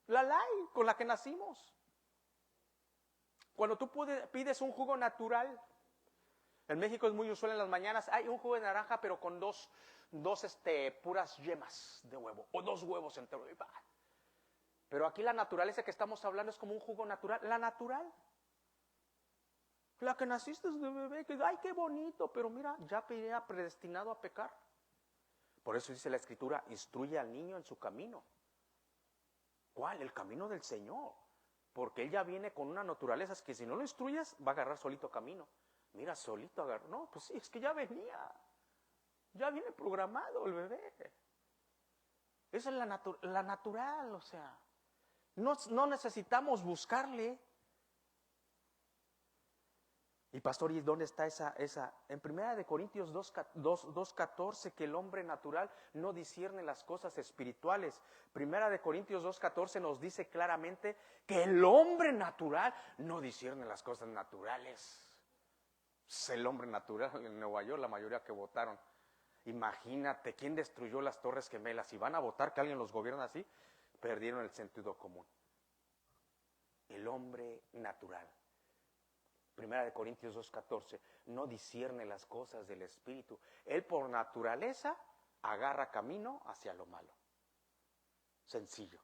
La ley con la que nacimos. Cuando tú pides un jugo natural, en México es muy usual en las mañanas, hay un jugo de naranja pero con dos puras yemas de huevo, o 2 huevos enteros. Pero aquí la naturaleza que estamos hablando es como un jugo natural, la natural. La que naciste de bebé, que ay, qué bonito, pero mira, ya predestinado a pecar. Por eso dice la Escritura, instruye al niño en su camino. ¿Cuál? El camino del Señor. Porque Él ya viene con una naturaleza, es que si no lo instruyes, va a agarrar solito camino. Mira, solito agarrar. No, pues sí, es que ya venía. Ya viene programado el bebé. Esa es la natural, o sea. No necesitamos buscarle. Y pastor, ¿y dónde está esa? En 1 Corintios 2:14, que el hombre natural no discierne las cosas espirituales. 1 Corintios 2:14 nos dice claramente que el hombre natural no discierne las cosas naturales. Es el hombre natural en Nueva York, la mayoría que votaron. Imagínate, ¿quién destruyó las Torres Gemelas? Si van a votar que alguien los gobierna así, perdieron el sentido común. El hombre natural. 1 Corintios 2:14, no discierne las cosas del Espíritu. Él por naturaleza agarra camino hacia lo malo. Sencillo.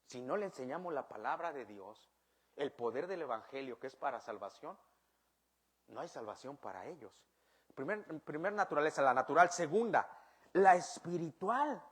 Si no le enseñamos la palabra de Dios, el poder del Evangelio que es para salvación, no hay salvación para ellos. Primer naturaleza, la natural. Segunda, la espiritual.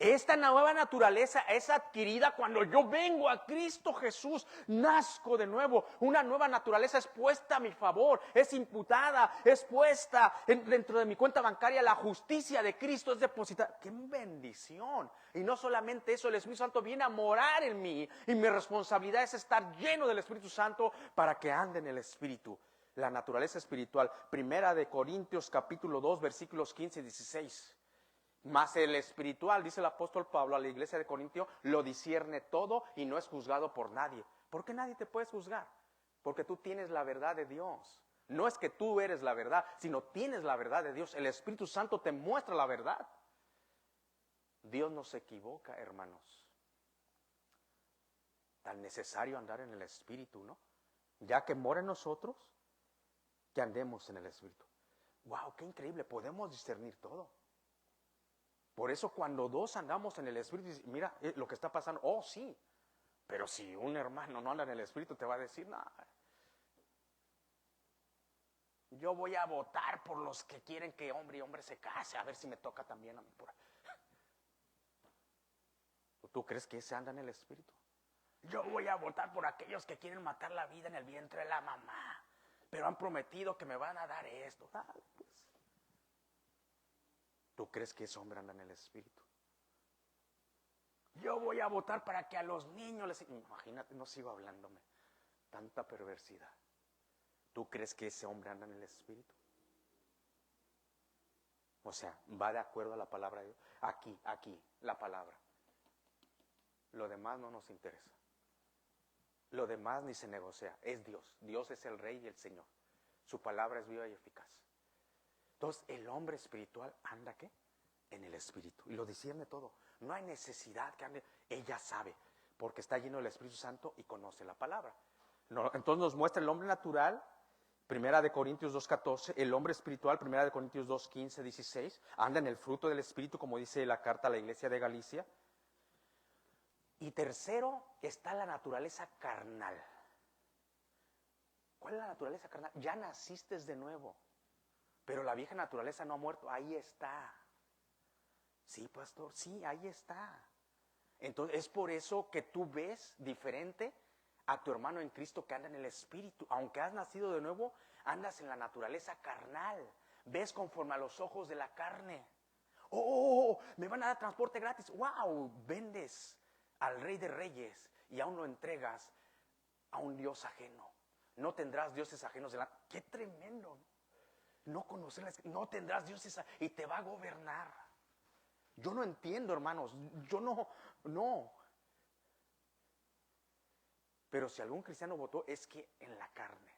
Esta nueva naturaleza es adquirida cuando yo vengo a Cristo Jesús, nazco de nuevo. Una nueva naturaleza es puesta a mi favor, es imputada, es puesta dentro de mi cuenta bancaria. La justicia de Cristo es depositada. ¡Qué bendición! Y no solamente eso, el Espíritu Santo viene a morar en mí y mi responsabilidad es estar lleno del Espíritu Santo para que ande en el Espíritu. La naturaleza espiritual. 1 Corintios capítulo 2, versículos 15 y 16. Mas el espiritual, dice el apóstol Pablo a la iglesia de Corintio, lo discierne todo y no es juzgado por nadie. ¿Por qué nadie te puede juzgar? Porque tú tienes la verdad de Dios. No es que tú eres la verdad, sino tienes la verdad de Dios. El Espíritu Santo te muestra la verdad. Dios no se equivoca, hermanos. Tan necesario andar en el Espíritu, ¿no? Ya que mora en nosotros, que andemos en el Espíritu. ¡Wow! ¡Qué increíble! Podemos discernir todo. Por eso cuando 2 andamos en el Espíritu, mira lo que está pasando, oh sí, pero si un hermano no anda en el Espíritu te va a decir, no, yo voy a votar por los que quieren que hombre y hombre se case, a ver si me toca también a mí. ¿Tú crees que ese anda en el Espíritu? Yo voy a votar por aquellos que quieren matar la vida en el vientre de la mamá, pero han prometido que me van a dar esto. Dale, pues. ¿Tú crees que ese hombre anda en el Espíritu? Yo voy a votar para que a los niños les... Imagínate, no sigo hablándome. Tanta perversidad. ¿Tú crees que ese hombre anda en el Espíritu? O sea, va de acuerdo a la palabra de Dios. Aquí, la palabra. Lo demás no nos interesa. Lo demás ni se negocia. Es Dios. Dios es el Rey y el Señor. Su palabra es viva y eficaz. Entonces, el hombre espiritual anda, ¿qué? En el Espíritu. Y lo discierne todo. No hay necesidad que ande. Ella sabe, porque está lleno del Espíritu Santo y conoce la palabra. No, entonces nos muestra el hombre natural, 1 Corintios 2:14, el hombre espiritual, 1 Corintios 2:15, 16, anda en el fruto del Espíritu, como dice la carta a la iglesia de Galicia. Y tercero, está la naturaleza carnal. ¿Cuál es la naturaleza carnal? Ya naciste de nuevo, pero la vieja naturaleza no ha muerto, ahí está. Sí, pastor, sí, ahí está. Entonces, es por eso que tú ves diferente a tu hermano en Cristo que anda en el Espíritu. Aunque has nacido de nuevo, andas en la naturaleza carnal. Ves conforme a los ojos de la carne. Oh, me van a dar transporte gratis. Wow, vendes al Rey de Reyes y aún lo entregas a un Dios ajeno. No tendrás dioses ajenos delante. ¡Qué tremendo! No conocerles, no tendrás dioses y te va a gobernar. Yo no entiendo, hermanos, yo no. Pero si algún cristiano votó, es que en la carne.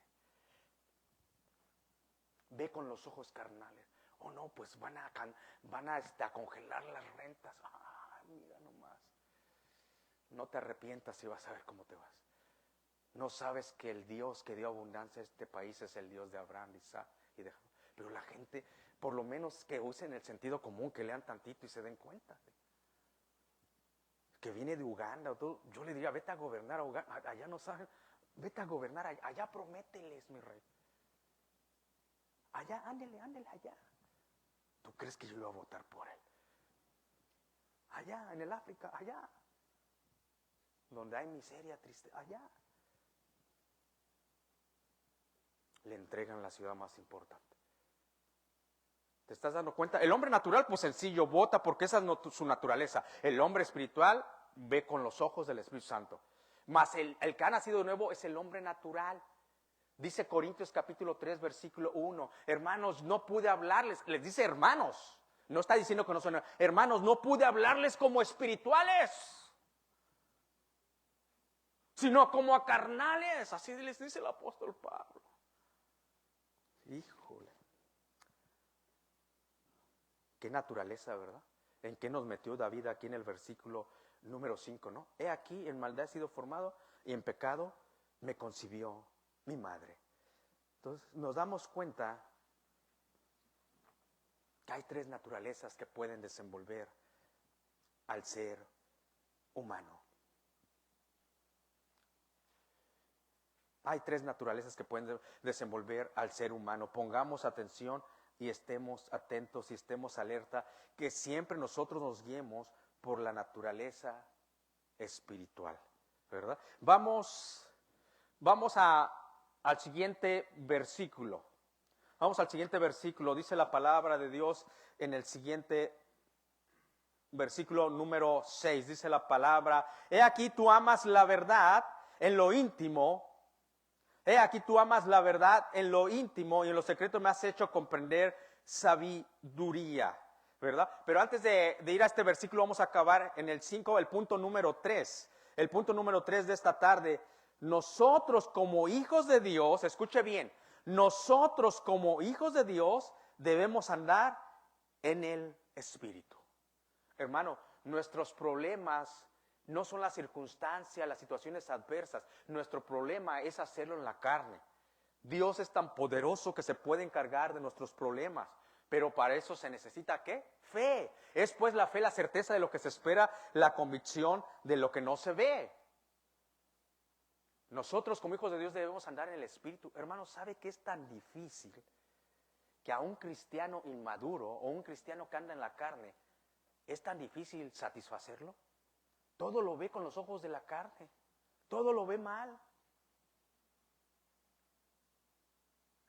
Ve con los ojos carnales. Oh no, pues van a congelar las rentas. Mira nomás. No te arrepientas y vas a ver cómo te vas. No sabes que el Dios que dio abundancia a este país es el Dios de Abraham, Isaac y de Jacob. Pero la gente, por lo menos que usen el sentido común, que lean tantito y se den cuenta. Que viene de Uganda o todo, yo le diría, vete a gobernar a Uganda, allá no saben, vete a gobernar, allá promételes, mi rey. Allá, ándele allá. ¿Tú crees que yo iba a votar por él? Allá, en el África, allá. Donde hay miseria, tristeza, allá. Le entregan la ciudad más importante. ¿Te estás dando cuenta? El hombre natural, pues sencillo, vota porque esa es su naturaleza. El hombre espiritual ve con los ojos del Espíritu Santo. Mas el que ha nacido de nuevo es el hombre natural. Dice Corintios capítulo 3, versículo 1. Hermanos, no pude hablarles. Les dice hermanos. No está diciendo que no son hermanos. No pude hablarles como espirituales, sino como a carnales. Así les dice el apóstol Pablo. Híjole. Qué naturaleza, ¿verdad? ¿En qué nos metió David aquí en el versículo número 5, no? He aquí, en maldad he sido formado y en pecado me concibió mi madre. Entonces nos damos cuenta que hay tres naturalezas que pueden desenvolver al ser humano. Hay tres naturalezas que pueden desenvolver al ser humano. Pongamos atención y estemos atentos y estemos alerta, que siempre nosotros nos guiemos por la naturaleza espiritual, ¿verdad? Vamos al siguiente versículo. Vamos al siguiente versículo. Dice la palabra de Dios en el siguiente versículo número 6. Dice la palabra: he aquí tú amas la verdad en lo íntimo. He aquí tú amas la verdad en lo íntimo y en lo secreto me has hecho comprender sabiduría, ¿verdad? Pero antes de ir a este versículo vamos a acabar en el 5, el punto número 3. El punto número 3 de esta tarde. Nosotros como hijos de Dios, escuche bien, nosotros como hijos de Dios debemos andar en el Espíritu. Hermano, nuestros problemas no son las circunstancias, las situaciones adversas. Nuestro problema es hacerlo en la carne. Dios es tan poderoso que se puede encargar de nuestros problemas. Pero para eso se necesita, ¿qué? Fe. Es pues la fe, la certeza de lo que se espera, la convicción de lo que no se ve. Nosotros como hijos de Dios debemos andar en el Espíritu. Hermano, ¿sabe que es tan difícil que a un cristiano inmaduro o un cristiano que anda en la carne es tan difícil satisfacerlo? Todo lo ve con los ojos de la carne. Todo lo ve mal.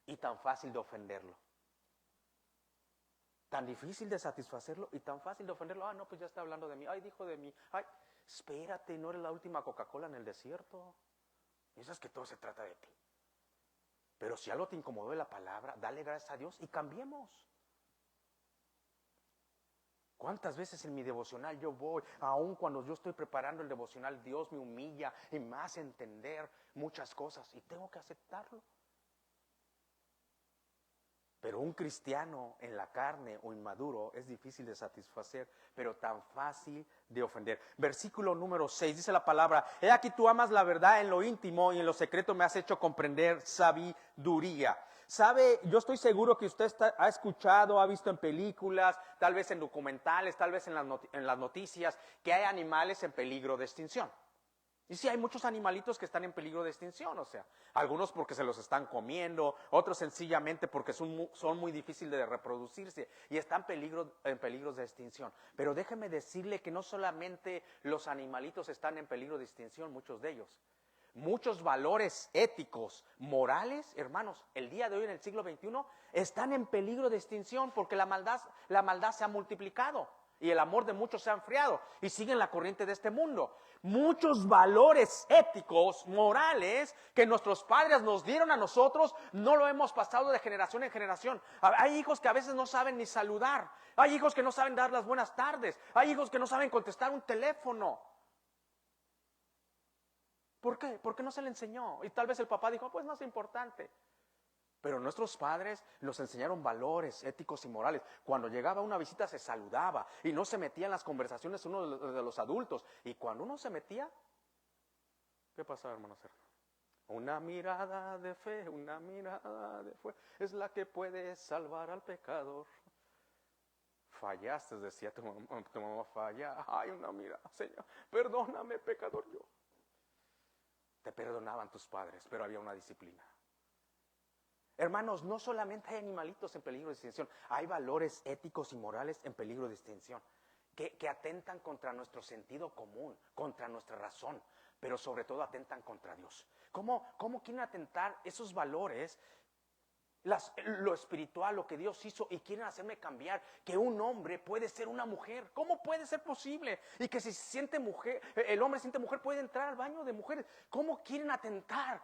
Y tan fácil de ofenderlo. Tan difícil de satisfacerlo y tan fácil de ofenderlo. Ah, no, pues ya está hablando de mí. Ay, dijo de mí. Ay, espérate, no eres la última Coca-Cola en el desierto. Eso es que todo se trata de ti. Pero si algo te incomodó de la palabra, dale gracias a Dios y cambiemos. ¿Cuántas veces en mi devocional yo voy, aun cuando yo estoy preparando el devocional, Dios me humilla y me hace entender muchas cosas y tengo que aceptarlo? Pero un cristiano en la carne o inmaduro es difícil de satisfacer, pero tan fácil de ofender. Versículo número 6, dice la palabra: he aquí tú amas la verdad en lo íntimo y en lo secreto me has hecho comprender sabiduría. Sabe, yo estoy seguro que usted ha escuchado, ha visto en películas, tal vez en documentales, tal vez en las noticias, que hay animales en peligro de extinción. Y sí, hay muchos animalitos que están en peligro de extinción, o sea, algunos porque se los están comiendo, otros sencillamente porque son muy difíciles de reproducirse y están en peligros de extinción. Pero déjeme decirle que no solamente los animalitos están en peligro de extinción, muchos de ellos. Muchos valores éticos, morales, hermanos, el día de hoy en el siglo XXI están en peligro de extinción porque la maldad se ha multiplicado. Y el amor de muchos se ha enfriado y siguen la corriente de este mundo. Muchos valores éticos, morales, que nuestros padres nos dieron a nosotros, no lo hemos pasado de generación en generación. Hay hijos que a veces no saben ni saludar. Hay hijos que no saben dar las buenas tardes. Hay hijos que no saben contestar un teléfono. ¿Por qué? Porque no se le enseñó. Y tal vez el papá dijo, pues no es importante. Pero nuestros padres nos enseñaron valores éticos y morales. Cuando llegaba una visita se saludaba y no se metía en las conversaciones uno de los adultos. Y cuando uno se metía, ¿qué pasaba, hermanos? Una mirada de fe, una mirada de fe es la que puede salvar al pecador. Fallaste, decía tu mamá, falla. Ay, una mirada, Señor, perdóname, pecador yo. Te perdonaban tus padres, pero había una disciplina. Hermanos, no solamente hay animalitos en peligro de extinción, hay valores éticos y morales en peligro de extinción que atentan contra nuestro sentido común, contra nuestra razón, pero sobre todo atentan contra Dios. ¿Cómo quieren atentar esos valores, lo espiritual, lo que Dios hizo, y quieren hacerme cambiar que un hombre puede ser una mujer? ¿Cómo puede ser posible? Y que si se siente mujer, el hombre siente mujer, puede entrar al baño de mujeres. ¿Cómo quieren atentar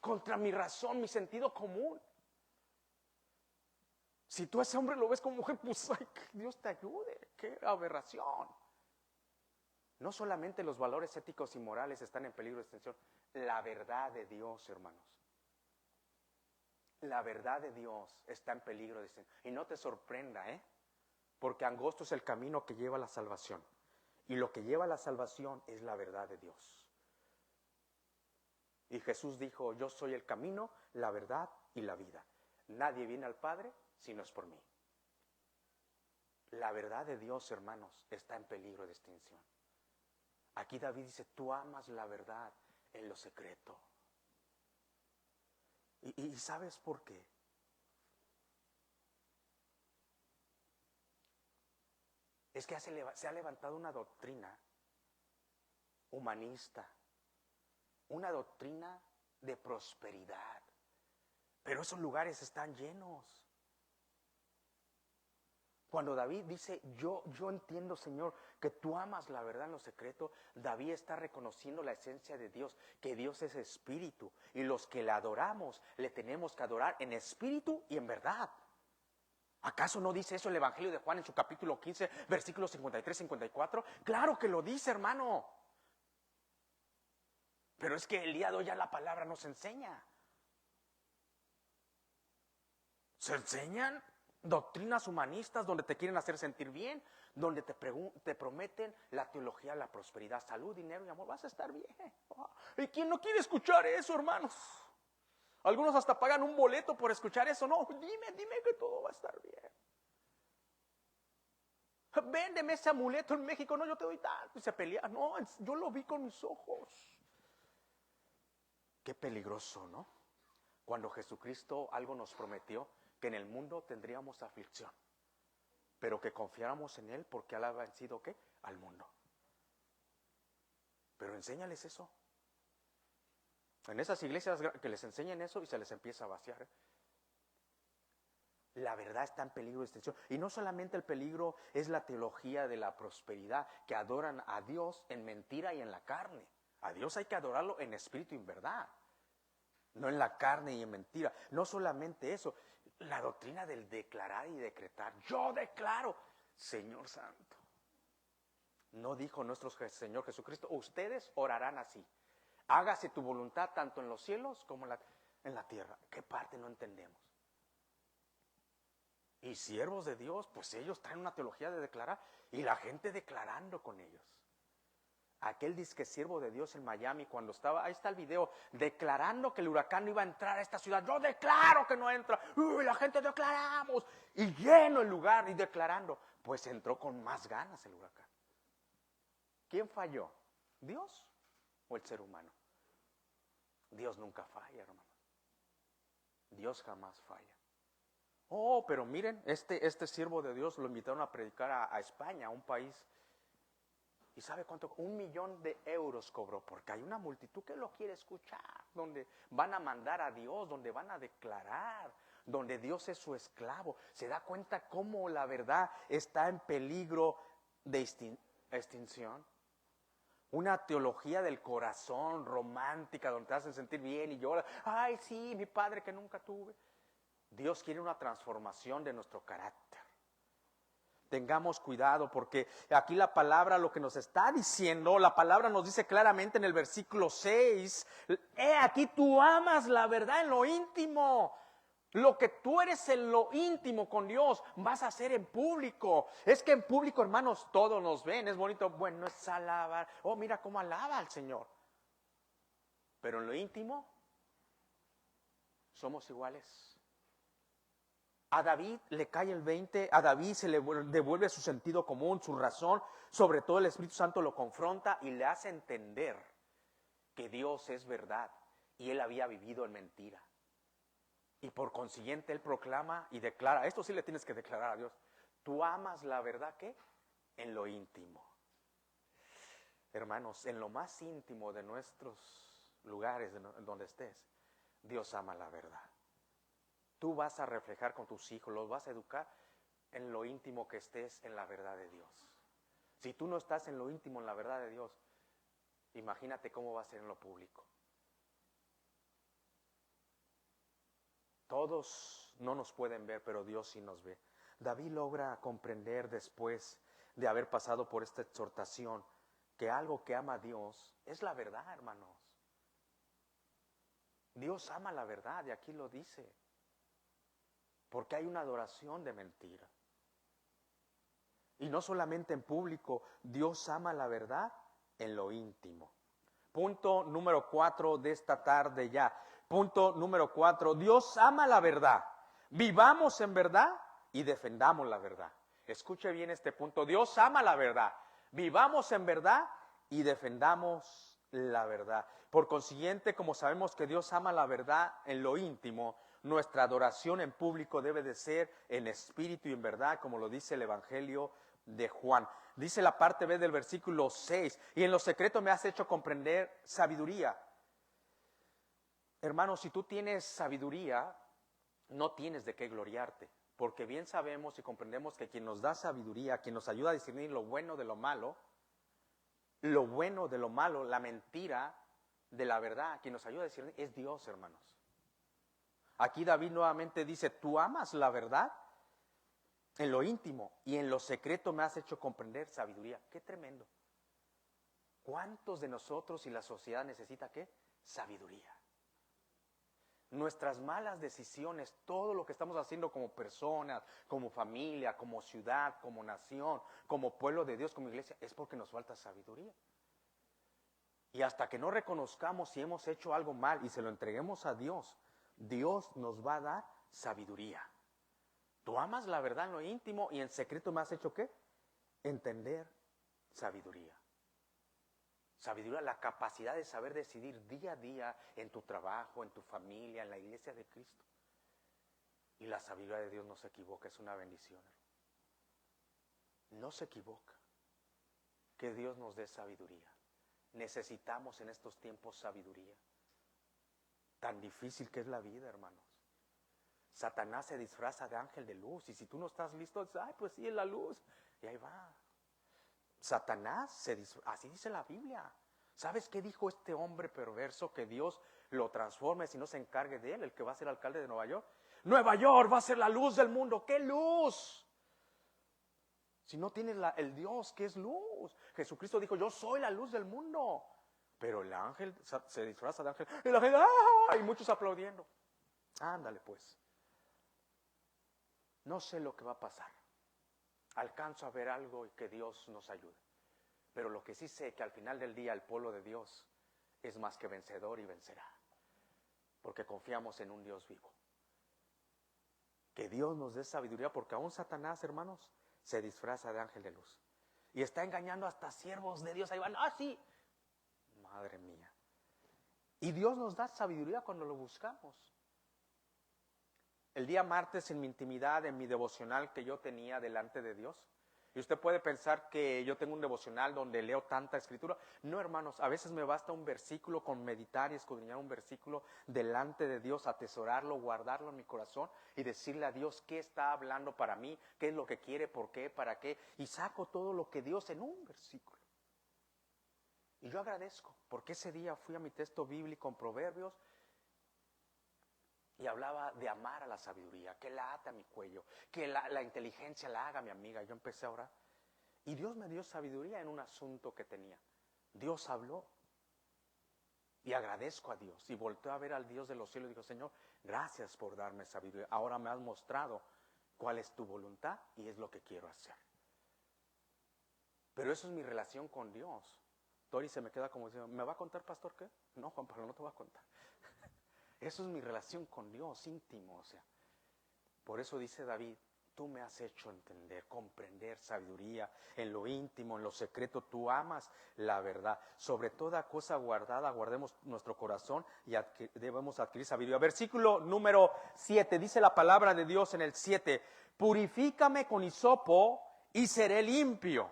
contra mi razón, mi sentido común? Si tú a ese hombre lo ves como mujer, pues ay, que Dios te ayude, qué aberración. No solamente los valores éticos y morales están en peligro de extinción, la verdad de Dios, hermanos. La verdad de Dios está en peligro de extinción. Y no te sorprenda, porque angosto es el camino que lleva a la salvación. Y lo que lleva a la salvación es la verdad de Dios. Y Jesús dijo, yo soy el camino, la verdad y la vida. Nadie viene al Padre si no es por mí. La verdad de Dios, hermanos, está en peligro de extinción. Aquí David dice, tú amas la verdad en lo secreto. ¿Y sabes por qué? Es que se ha levantado una doctrina humanista, una doctrina de prosperidad, pero esos lugares están llenos. Cuando David dice, yo entiendo, Señor, que tú amas la verdad en lo secreto, David está reconociendo la esencia de Dios, que Dios es espíritu, y los que le adoramos, le tenemos que adorar en espíritu y en verdad. ¿Acaso no dice eso el Evangelio de Juan en su capítulo 15, versículos 53-54? Claro que lo dice, hermano. Pero es que el día de hoy ya la palabra nos enseña. Se enseñan doctrinas humanistas donde te quieren hacer sentir bien, donde te prometen la teología, la prosperidad, salud, dinero y amor. Vas a estar bien. ¿Y quién no quiere escuchar eso, hermanos? Algunos hasta pagan un boleto por escuchar eso. No, dime que todo va a estar bien. Véndeme ese amuleto en México. No, yo te doy tanto. Y se pelea. No, yo lo vi con mis ojos. Qué peligroso, ¿no? Cuando Jesucristo algo nos prometió, que en el mundo tendríamos aflicción, pero que confiáramos en Él porque Él ha vencido, ¿qué? Al mundo. Pero enséñales eso. En esas iglesias que les enseñen eso y se les empieza a vaciar. La verdad está en peligro de extinción. Y no solamente el peligro es la teología de la prosperidad, que adoran a Dios en mentira y en la carne. A Dios hay que adorarlo en espíritu y en verdad, no en la carne y en mentira. No solamente eso, la doctrina del declarar y decretar. Yo declaro, Señor Santo. No dijo nuestro Señor Jesucristo, ustedes orarán así. Hágase tu voluntad tanto en los cielos como en la tierra. ¿Qué parte no entendemos? Y siervos de Dios, pues ellos traen una teología de declarar y la gente declarando con ellos. Aquel disque siervo de Dios en Miami cuando estaba, ahí está el video, declarando que el huracán no iba a entrar a esta ciudad. Yo declaro que no entra. La gente declaramos. Y lleno el lugar y declarando. Pues entró con más ganas el huracán. ¿Quién falló? ¿Dios o el ser humano? Dios nunca falla, hermano. Dios jamás falla. Oh, pero miren, este siervo de Dios lo invitaron a predicar a España, a un país. ¿Y sabe cuánto? 1 millón de euros cobró, porque hay una multitud que lo quiere escuchar, donde van a mandar a Dios, donde van a declarar, donde Dios es su esclavo. Se da cuenta cómo la verdad está en peligro de extinción. Una teología del corazón romántica, donde te hacen sentir bien y lloras. Ay, sí, mi padre que nunca tuve. Dios quiere una transformación de nuestro carácter. Tengamos cuidado porque aquí la palabra lo que nos está diciendo, la palabra nos dice claramente en el versículo 6, aquí tú amas la verdad en lo íntimo. Lo que tú eres en lo íntimo con Dios, vas a hacer en público. Es que en público, hermanos, todos nos ven, es bonito, bueno, es alabar. Oh, mira cómo alaba al Señor. Pero en lo íntimo, somos iguales. A David le cae el 20, a David se le devuelve su sentido común, su razón, sobre todo el Espíritu Santo lo confronta y le hace entender que Dios es verdad y él había vivido en mentira. Y por consiguiente él proclama y declara, esto sí le tienes que declarar a Dios, tú amas la verdad, ¿qué? En lo íntimo. Hermanos, en lo más íntimo de nuestros lugares, donde estés, Dios ama la verdad. Tú vas a reflejar con tus hijos, los vas a educar en lo íntimo que estés en la verdad de Dios. Si tú no estás en lo íntimo, en la verdad de Dios, imagínate cómo va a ser en lo público. Todos no nos pueden ver, pero Dios sí nos ve. David logra comprender después de haber pasado por esta exhortación que algo que ama a Dios es la verdad, hermanos. Dios ama la verdad y aquí lo dice. Porque hay una adoración de mentira. Y no solamente en público, Dios ama la verdad en lo íntimo. Punto número 4 de esta tarde ya. Punto número 4, Dios ama la verdad. Vivamos en verdad y defendamos la verdad. Escuche bien este punto, Dios ama la verdad. Vivamos en verdad y defendamos la verdad. Por consiguiente, como sabemos que Dios ama la verdad en lo íntimo, nuestra adoración en público debe de ser en espíritu y en verdad, como lo dice el Evangelio de Juan. Dice la parte B del versículo 6, y en lo secreto me has hecho comprender sabiduría. Hermano, si tú tienes sabiduría, no tienes de qué gloriarte, porque bien sabemos y comprendemos que quien nos da sabiduría, quien nos ayuda a discernir lo bueno de lo malo, la mentira de la verdad, quien nos ayuda a discernir es Dios, hermanos. Aquí David nuevamente dice, tú amas la verdad en lo íntimo y en lo secreto me has hecho comprender sabiduría. Qué tremendo. ¿Cuántos de nosotros y la sociedad necesita qué? Sabiduría. Nuestras malas decisiones, todo lo que estamos haciendo como personas, como familia, como ciudad, como nación, como pueblo de Dios, como iglesia, es porque nos falta sabiduría. Y hasta que no reconozcamos si hemos hecho algo mal y se lo entreguemos a Dios, Dios nos va a dar sabiduría. Tú amas la verdad en lo íntimo y en secreto me has hecho ¿qué? Entender sabiduría. Sabiduría, la capacidad de saber decidir día a día en tu trabajo, en tu familia, en la iglesia de Cristo. Y la sabiduría de Dios no se equivoca, es una bendición. No se equivoca. Que Dios nos dé sabiduría. Necesitamos en estos tiempos sabiduría. Tan difícil que es la vida, hermanos. Satanás se disfraza de ángel de luz, y si tú no estás listo, dices, ay, pues sí, es la luz, y ahí va. Satanás se disfraza, así dice la Biblia. ¿Sabes qué dijo este hombre perverso? Que Dios lo transforme si no se encargue de él, el que va a ser alcalde de Nueva York. Nueva York va a ser la luz del mundo. ¿Qué luz? Si no tienes el Dios que es luz. Jesucristo dijo, yo soy la luz del mundo. Pero el ángel se disfraza de ángel. Y la gente, ¡ah! Y muchos aplaudiendo. Ándale pues. No sé lo que va a pasar. Alcanzo a ver algo y que Dios nos ayude. Pero lo que sí sé es que al final del día el pueblo de Dios es más que vencedor y vencerá. Porque confiamos en un Dios vivo. Que Dios nos dé sabiduría, porque aún Satanás, hermanos, se disfraza de ángel de luz. Y está engañando hasta siervos de Dios. Ahí van, ¡ah, sí! Madre mía. Y Dios nos da sabiduría cuando lo buscamos. El día martes, en mi intimidad, en mi devocional que yo tenía delante de Dios, y usted puede pensar que yo tengo un devocional donde leo tanta escritura. No, hermanos, a veces me basta un versículo, con meditar y escudriñar un versículo delante de Dios, atesorarlo, guardarlo en mi corazón y decirle a Dios qué está hablando para mí, qué es lo que quiere, por qué, para qué. Y saco todo lo que Dios en un versículo. Y yo agradezco, porque ese día fui a mi texto bíblico en Proverbios y hablaba de amar a la sabiduría, que la ata a mi cuello, que la inteligencia la haga mi amiga. Yo empecé a orar y Dios me dio sabiduría en un asunto que tenía. Dios habló y agradezco a Dios. Y volteé a ver al Dios de los cielos y digo, Señor, gracias por darme sabiduría. Ahora me has mostrado cuál es tu voluntad y es lo que quiero hacer. Pero eso es mi relación con Dios. Tori se me queda como diciendo, ¿me va a contar, pastor, qué? No, Juan Pablo, no te voy a contar. Eso es mi relación con Dios, íntimo, o sea. Por eso dice David, tú me has hecho entender, comprender sabiduría en lo íntimo, en lo secreto. Tú amas la verdad. Sobre toda cosa guardada, guardemos nuestro corazón y debemos adquirir sabiduría. Versículo número 7, dice la palabra de Dios en el 7, purifícame con hisopo y seré limpio.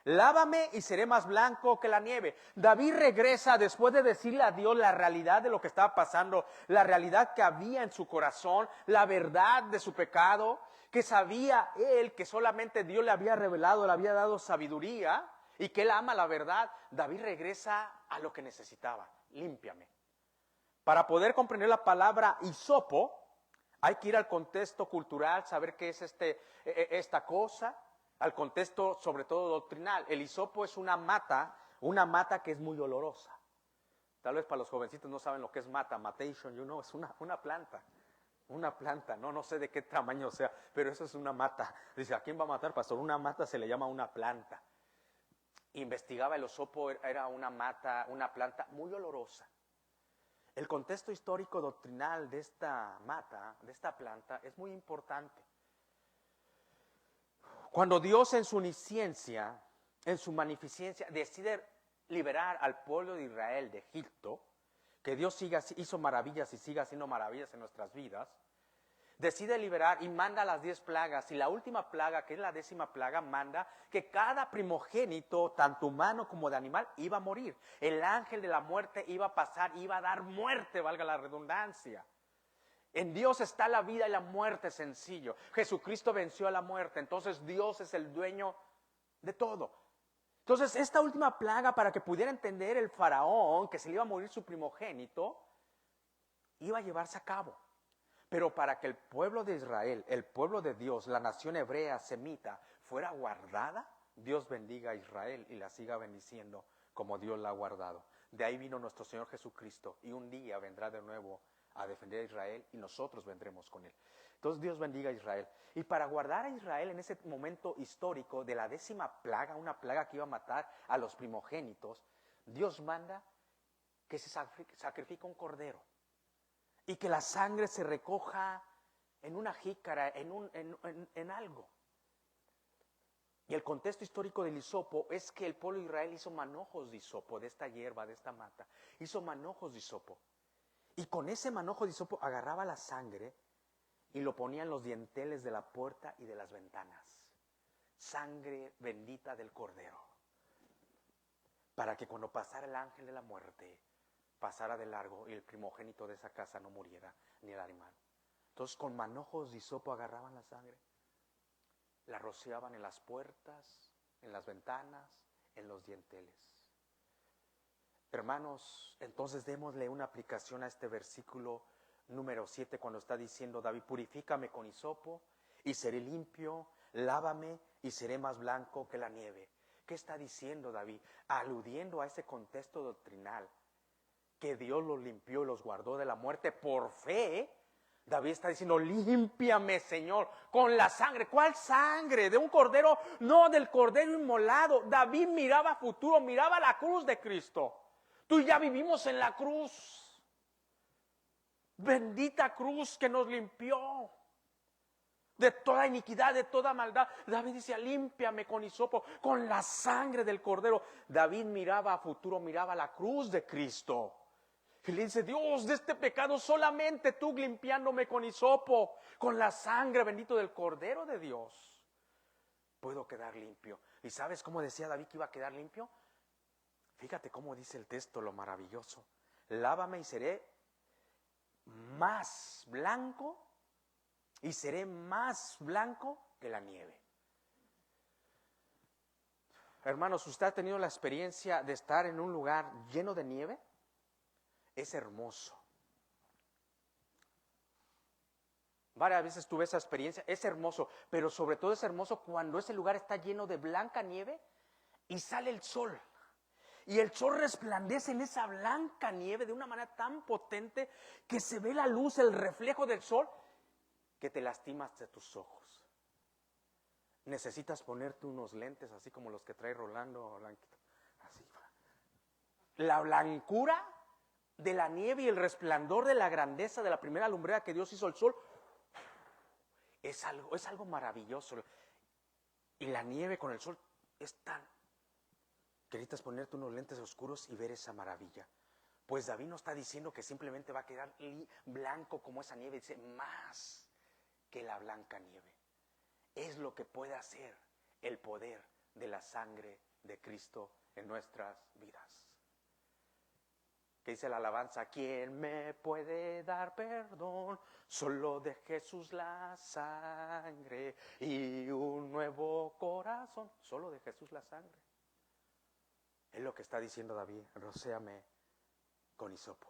Lávame y seré más blanco que la nieve. David regresa después de decirle a Dios la realidad de lo que estaba pasando, la realidad que había en su corazón, la verdad de su pecado, que sabía él que solamente Dios le había revelado, le había dado sabiduría y que él ama la verdad. David regresa a lo que necesitaba, límpiame. Para poder comprender la palabra hisopo, hay que ir al contexto cultural, saber qué es esta cosa. Al contexto sobre todo doctrinal. El hisopo es una mata que es muy olorosa. Tal vez para los jovencitos no saben lo que es mata, matation, es una planta, no sé de qué tamaño sea, pero eso es una mata. Dice, ¿a quién va a matar, pastor? Una mata se le llama una planta. Investigaba, el hisopo era una planta muy olorosa. El contexto histórico doctrinal de esta mata, de esta planta, es muy importante. Cuando Dios en su omnisciencia, en su magnificencia, decide liberar al pueblo de Israel de Egipto, que Dios hizo maravillas y siga haciendo maravillas en nuestras vidas, decide liberar y manda las 10 plagas. Y la última plaga, que es la 10ª plaga, manda que cada primogénito, tanto humano como de animal, iba a morir. El ángel de la muerte iba a pasar, iba a dar muerte, valga la redundancia. En Dios está la vida y la muerte, sencillo. Jesucristo venció a la muerte, entonces Dios es el dueño de todo. Entonces esta última plaga, para que pudiera entender el faraón que se le iba a morir su primogénito, iba a llevarse a cabo. Pero para que el pueblo de Israel, el pueblo de Dios, la nación hebrea, semita, fuera guardada, Dios bendiga a Israel y la siga bendiciendo como Dios la ha guardado. De ahí vino nuestro Señor Jesucristo y un día vendrá de nuevo a defender a Israel y nosotros vendremos con él. Entonces Dios bendiga a Israel. Y para guardar a Israel en ese momento histórico de la 10ª plaga, una plaga que iba a matar a los primogénitos, Dios manda que se sacrifique un cordero y que la sangre se recoja en una jícara, en algo. Y el contexto histórico del hisopo es que el pueblo de Israel hizo manojos de hisopo, de esta hierba, de esta mata. Hizo manojos de hisopo. Y con ese manojo de hisopo agarraba la sangre y lo ponía en los dinteles de la puerta y de las ventanas. Sangre bendita del cordero. para que cuando pasara el ángel de la muerte, pasara de largo y el primogénito de esa casa no muriera, ni el animal. Entonces con manojos de hisopo agarraban la sangre, la rociaban en las puertas, en las ventanas, en los dinteles. Hermanos, entonces démosle una aplicación a este versículo número 7 cuando está diciendo David: purifícame con hisopo y seré limpio, lávame y seré más blanco que la nieve. ¿Qué está diciendo David? Aludiendo a ese contexto doctrinal, que Dios los limpió y los guardó de la muerte por fe. David está diciendo: límpiame, Señor, con la sangre. ¿Cuál sangre? ¿De un cordero? No, del cordero inmolado. David miraba futuro, miraba la cruz de Cristo. Tú y ya vivimos en la cruz. Bendita cruz que nos limpió de toda iniquidad, de toda maldad. David decía: límpiame con hisopo, con la sangre del cordero. David miraba a futuro, miraba la cruz de Cristo. Y le dice: Dios, de este pecado solamente tú limpiándome con hisopo, con la sangre bendito del cordero de Dios, puedo quedar limpio. ¿Y sabes cómo decía David que iba a quedar limpio? Fíjate cómo dice el texto, lo maravilloso: lávame y seré más blanco, y seré más blanco que la nieve. Hermanos, ¿usted ha tenido la experiencia de estar en un lugar lleno de nieve? Es hermoso. Varias veces tuve esa experiencia, es hermoso, pero sobre todo es hermoso cuando ese lugar está lleno de blanca nieve y sale el sol. Y el sol resplandece en esa blanca nieve de una manera tan potente que se ve la luz, el reflejo del sol, que te lastimas de tus ojos. Necesitas ponerte unos lentes así como los que trae Rolando, blanquito. Así. La blancura de la nieve y el resplandor de la grandeza de la primera lumbrera que Dios hizo el sol es algo maravilloso. Y la nieve con el sol es tan que necesitas ponerte unos lentes oscuros y ver esa maravilla. Pues David no está diciendo que simplemente va a quedar blanco como esa nieve, dice más que la blanca nieve. Es lo que puede hacer el poder de la sangre de Cristo en nuestras vidas. ¿Qué dice la alabanza? ¿Quién me puede dar perdón? Solo de Jesús la sangre y un nuevo corazón. Solo de Jesús la sangre. Es lo que está diciendo David: rocéame con hisopo.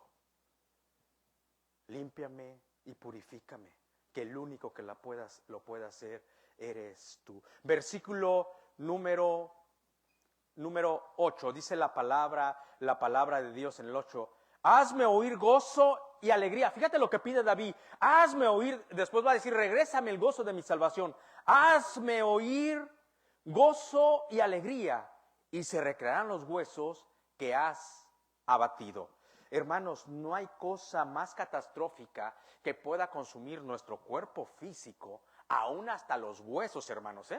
Límpiame y purifícame, que el único que lo pueda hacer eres tú. Versículo número 8, dice la palabra de Dios en el 8: hazme oír gozo y alegría. Fíjate lo que pide David: hazme oír, después va a decir: regrésame el gozo de mi salvación. Hazme oír gozo y alegría, y se recrearán los huesos que has abatido. Hermanos, no hay cosa más catastrófica que pueda consumir nuestro cuerpo físico, aún hasta los huesos, hermanos,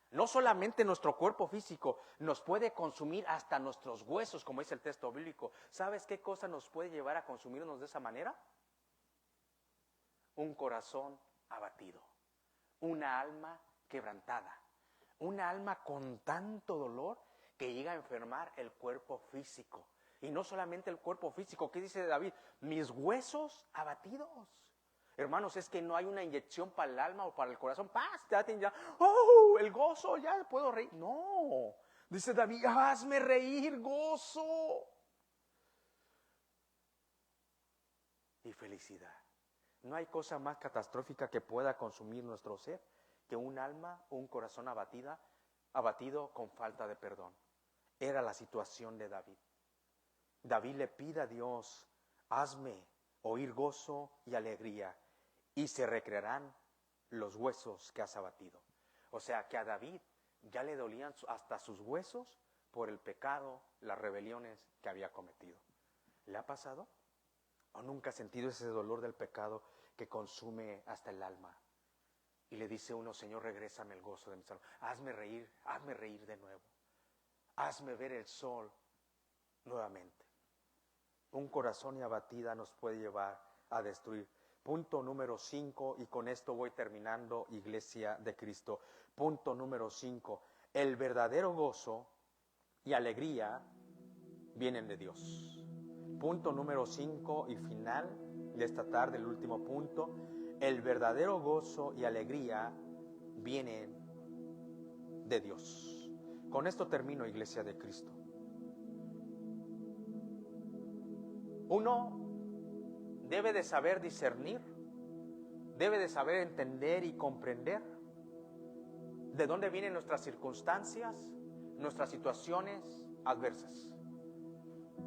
No solamente nuestro cuerpo físico, nos puede consumir hasta nuestros huesos, como dice el texto bíblico. ¿Sabes qué cosa nos puede llevar a consumirnos de esa manera? Un corazón abatido, una alma quebrantada, una alma con tanto dolor que llega a enfermar el cuerpo físico. Y no solamente el cuerpo físico. ¿Qué dice David? Mis huesos abatidos. Hermanos, es que no hay una inyección para el alma o para el corazón. ¡Paz! Ya, el gozo, ya puedo reír. No, dice David: hazme reír, gozo y felicidad. No hay cosa más catastrófica que pueda consumir nuestro ser que un alma o un corazón abatido con falta de perdón. Era la situación de David. David le pide a Dios: hazme oír gozo y alegría, y se recrearán los huesos que has abatido. O sea que a David ya le dolían hasta sus huesos por el pecado, las rebeliones que había cometido. ¿Le ha pasado? ¿O nunca ha sentido ese dolor del pecado que consume hasta el alma? Y le dice uno: Señor, regrésame el gozo de mi salvación. Hazme reír de nuevo. Hazme ver el sol nuevamente. Un corazón abatida nos puede llevar a destruir. Punto número 5, y con esto voy terminando, iglesia de Cristo. Punto número 5, el verdadero gozo y alegría vienen de Dios. Punto número 5 y final de esta tarde, el último punto. El verdadero gozo y alegría vienen de Dios. Con esto termino, Iglesia de Cristo. Uno debe de saber discernir, debe de saber entender y comprender de dónde vienen nuestras circunstancias, nuestras situaciones adversas.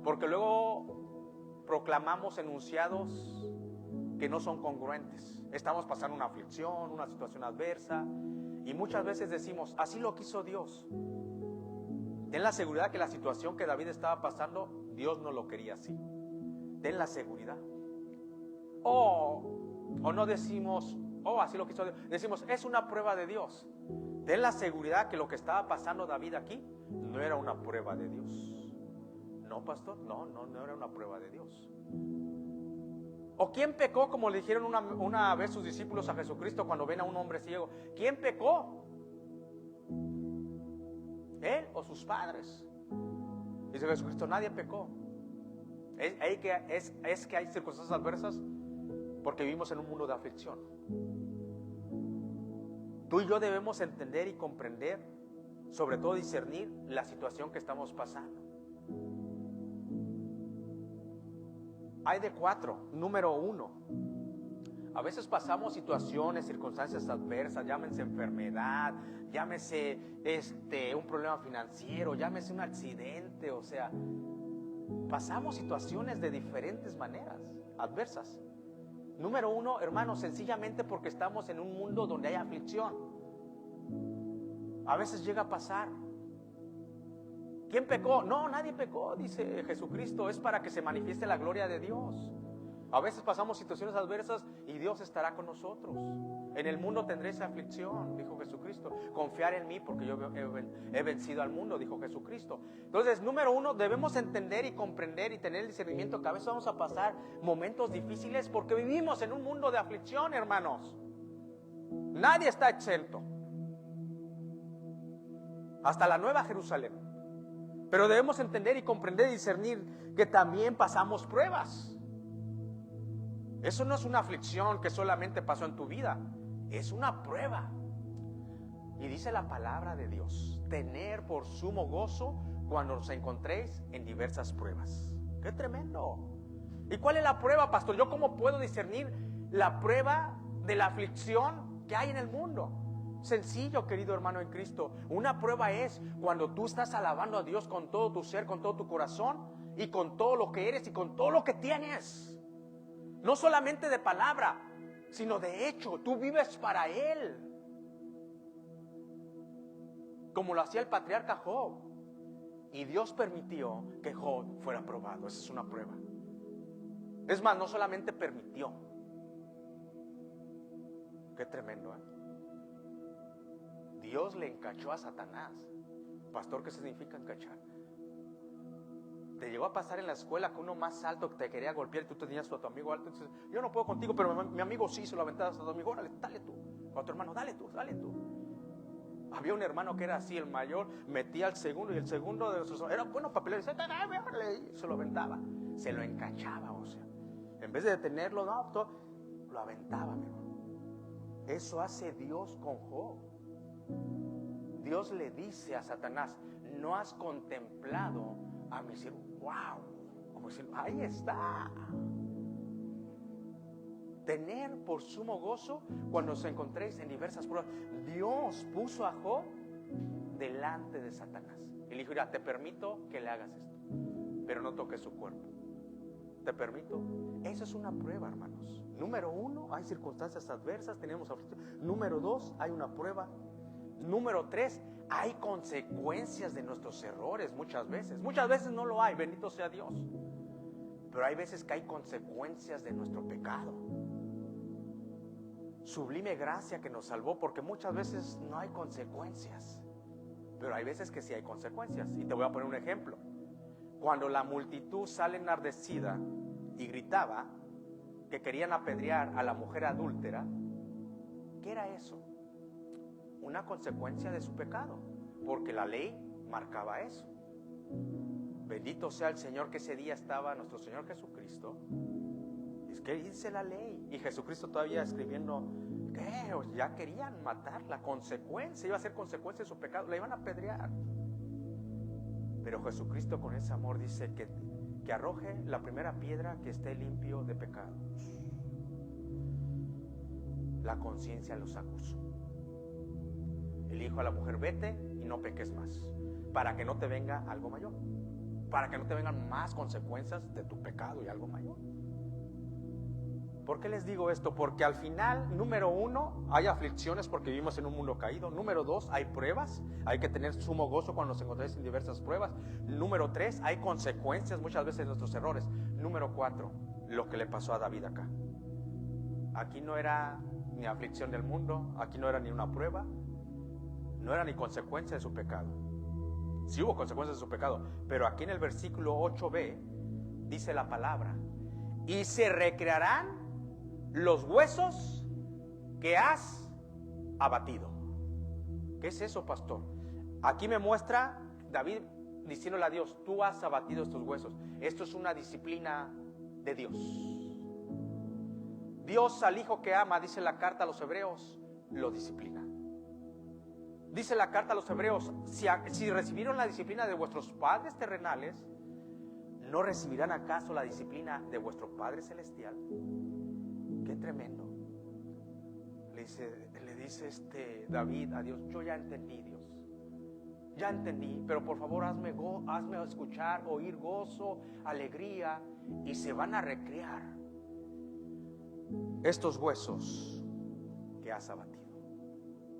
Porque luego proclamamos enunciados que no son congruentes. Estamos pasando una aflicción, una situación adversa, y muchas veces decimos, así lo quiso Dios. Ten la seguridad que la situación que David estaba pasando, Dios no lo quería así. Ten la seguridad. O no decimos, así lo quiso Dios. Decimos, es una prueba de Dios. Ten la seguridad que lo que estaba pasando David aquí no era una prueba de Dios. No, pastor, no era una prueba de Dios. ¿O quién pecó, como le dijeron una vez sus discípulos a Jesucristo cuando ven a un hombre ciego? ¿Quién pecó? ¿Él o sus padres? Dice Jesucristo, nadie pecó. Es que hay circunstancias adversas porque vivimos en un mundo de aflicción. Tú y yo debemos entender y comprender, sobre todo discernir la situación que estamos pasando. Hay de 4. Número 1. A veces pasamos situaciones, circunstancias adversas, llámese enfermedad, llámese un problema financiero, llámese un accidente, o sea, pasamos situaciones de diferentes maneras, adversas. Número 1, hermanos, sencillamente porque estamos en un mundo donde hay aflicción. A veces llega a pasar. ¿Quién pecó? No, nadie pecó, dice Jesucristo. Es para que se manifieste la gloria de Dios. A veces pasamos situaciones adversas y Dios estará con nosotros. En el mundo tendréis aflicción, dijo Jesucristo. Confiar en mí porque yo he vencido al mundo, dijo Jesucristo. Entonces, número 1, debemos entender y comprender y tener el discernimiento que a veces vamos a pasar momentos difíciles porque vivimos en un mundo de aflicción, hermanos. Nadie está exento. Hasta la Nueva Jerusalén. Pero debemos entender y comprender y discernir que también pasamos pruebas. Eso no es una aflicción que solamente pasó en tu vida, es una prueba. Y dice la palabra de Dios, tener por sumo gozo cuando os encontréis en diversas pruebas. ¡Qué tremendo! ¿Y cuál es la prueba, pastor? ¿Yo cómo puedo discernir la prueba de la aflicción que hay en el mundo? Sencillo, querido hermano en Cristo. Una prueba es cuando tú estás alabando a Dios con todo tu ser, con todo tu corazón y con todo lo que eres y con todo lo que tienes. No solamente de palabra, sino de hecho. Tú vives para Él, como lo hacía el patriarca Job. Y Dios permitió que Job fuera probado. Esa es una prueba. Es más, no solamente permitió. Qué tremendo, ¿eh? Dios le encachó a Satanás. Pastor, ¿qué significa encachar? Te llegó a pasar en la escuela que uno más alto te quería golpear y tú tenías a tu amigo alto. Entonces, yo no puedo contigo, pero mi amigo sí, se lo aventabas a tu amigo. Órale, dale tú. O a tu hermano, dale tú. Había un hermano que era así, el mayor, metía al segundo y el segundo de sus, era bueno para pelear. Y se lo aventaba, se lo encachaba, o sea. En vez de detenerlo, no, lo aventaba, mi hermano. Eso hace Dios con Job. Dios le dice a Satanás, no has contemplado a mi siervo. Wow, como decir, ahí está. Tener por sumo gozo cuando os encontréis en diversas pruebas. Dios puso a Job delante de Satanás y le dijo, mira, te permito que le hagas esto, pero no toques su cuerpo. Te permito. Esa es una prueba, hermanos. Número 1, hay circunstancias adversas, tenemos aflicción. Número 2, hay una prueba. Número 3, hay consecuencias de nuestros errores muchas veces. Muchas veces no lo hay, bendito sea Dios. Pero hay veces que hay consecuencias de nuestro pecado. Sublime gracia que nos salvó, porque muchas veces no hay consecuencias. Pero hay veces que sí hay consecuencias. Y te voy a poner un ejemplo. Cuando la multitud sale enardecida y gritaba que querían apedrear a la mujer adúltera, ¿qué era eso? Una consecuencia de su pecado, porque la ley marcaba eso. Bendito sea el Señor que ese día estaba nuestro Señor Jesucristo. Es que dice la ley. Y Jesucristo todavía escribiendo, ¿qué? Ya querían matar, la consecuencia, iba a ser consecuencia de su pecado, la iban a apedrear. Pero Jesucristo con ese amor dice que arroje la primera piedra que esté limpio de pecados. La conciencia los acusó. El dijo a la mujer, vete y no peques más, para que no te venga algo mayor, para que no te vengan más consecuencias de tu pecado y algo mayor. ¿Por qué les digo esto? Porque al final, número 1, hay aflicciones porque vivimos en un mundo caído. Número 2, hay pruebas. Hay que tener sumo gozo cuando nos encontramos en diversas pruebas. Número 3, hay consecuencias muchas veces de nuestros errores. Número 4, lo que le pasó a David acá. Aquí no era ni aflicción del mundo, aquí no era ni una prueba, no era ni consecuencia de su pecado. Sí hubo consecuencias de su pecado, pero aquí en el versículo 8b dice la palabra: y se recrearán los huesos que has abatido. ¿Qué es eso, pastor? Aquí me muestra David diciéndole a Dios, tú has abatido estos huesos. Esto es una disciplina de Dios. Dios al hijo que ama, dice la carta a los hebreos, lo disciplina. Dice la carta a los hebreos, si recibieron la disciplina de vuestros padres terrenales, ¿no recibirán acaso la disciplina de vuestro Padre Celestial? Qué tremendo. Le dice David a Dios, yo ya entendí, Dios. Ya entendí, pero por favor hazme escuchar, oír gozo, alegría, y se van a recrear estos huesos que has abatido.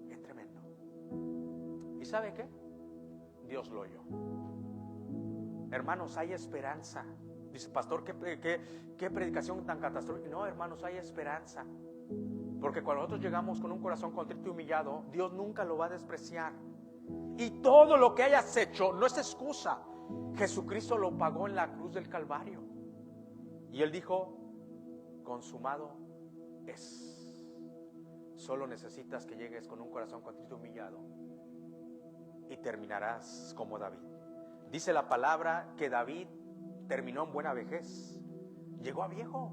Qué tremendo. ¿Y sabe qué? Dios lo oyó. Hermanos, hay esperanza. Dice, pastor, ¿qué predicación tan catastrófica? No, hermanos, hay esperanza. Porque cuando nosotros llegamos con un corazón contrito y humillado, Dios nunca lo va a despreciar. Y todo lo que hayas hecho no es excusa. Jesucristo lo pagó en la cruz del Calvario. Y Él dijo, consumado es. Solo necesitas que llegues con un corazón contrito y humillado y terminarás como David. Dice la palabra que David terminó en buena vejez. Llegó a viejo.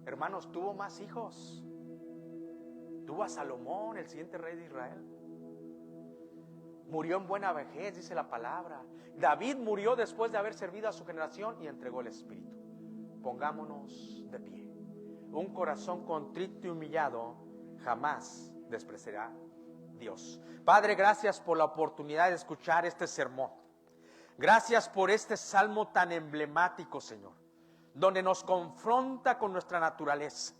Hermanos, tuvo más hijos. Tuvo a Salomón, el siguiente rey de Israel. Murió en buena vejez, dice la palabra. David murió después de haber servido a su generación y entregó el Espíritu. Pongámonos de pie. Un corazón contrito y humillado jamás despreciará Dios. Padre, gracias por la oportunidad de escuchar este sermón. Gracias por este salmo tan emblemático, Señor, donde nos confronta con nuestra naturaleza,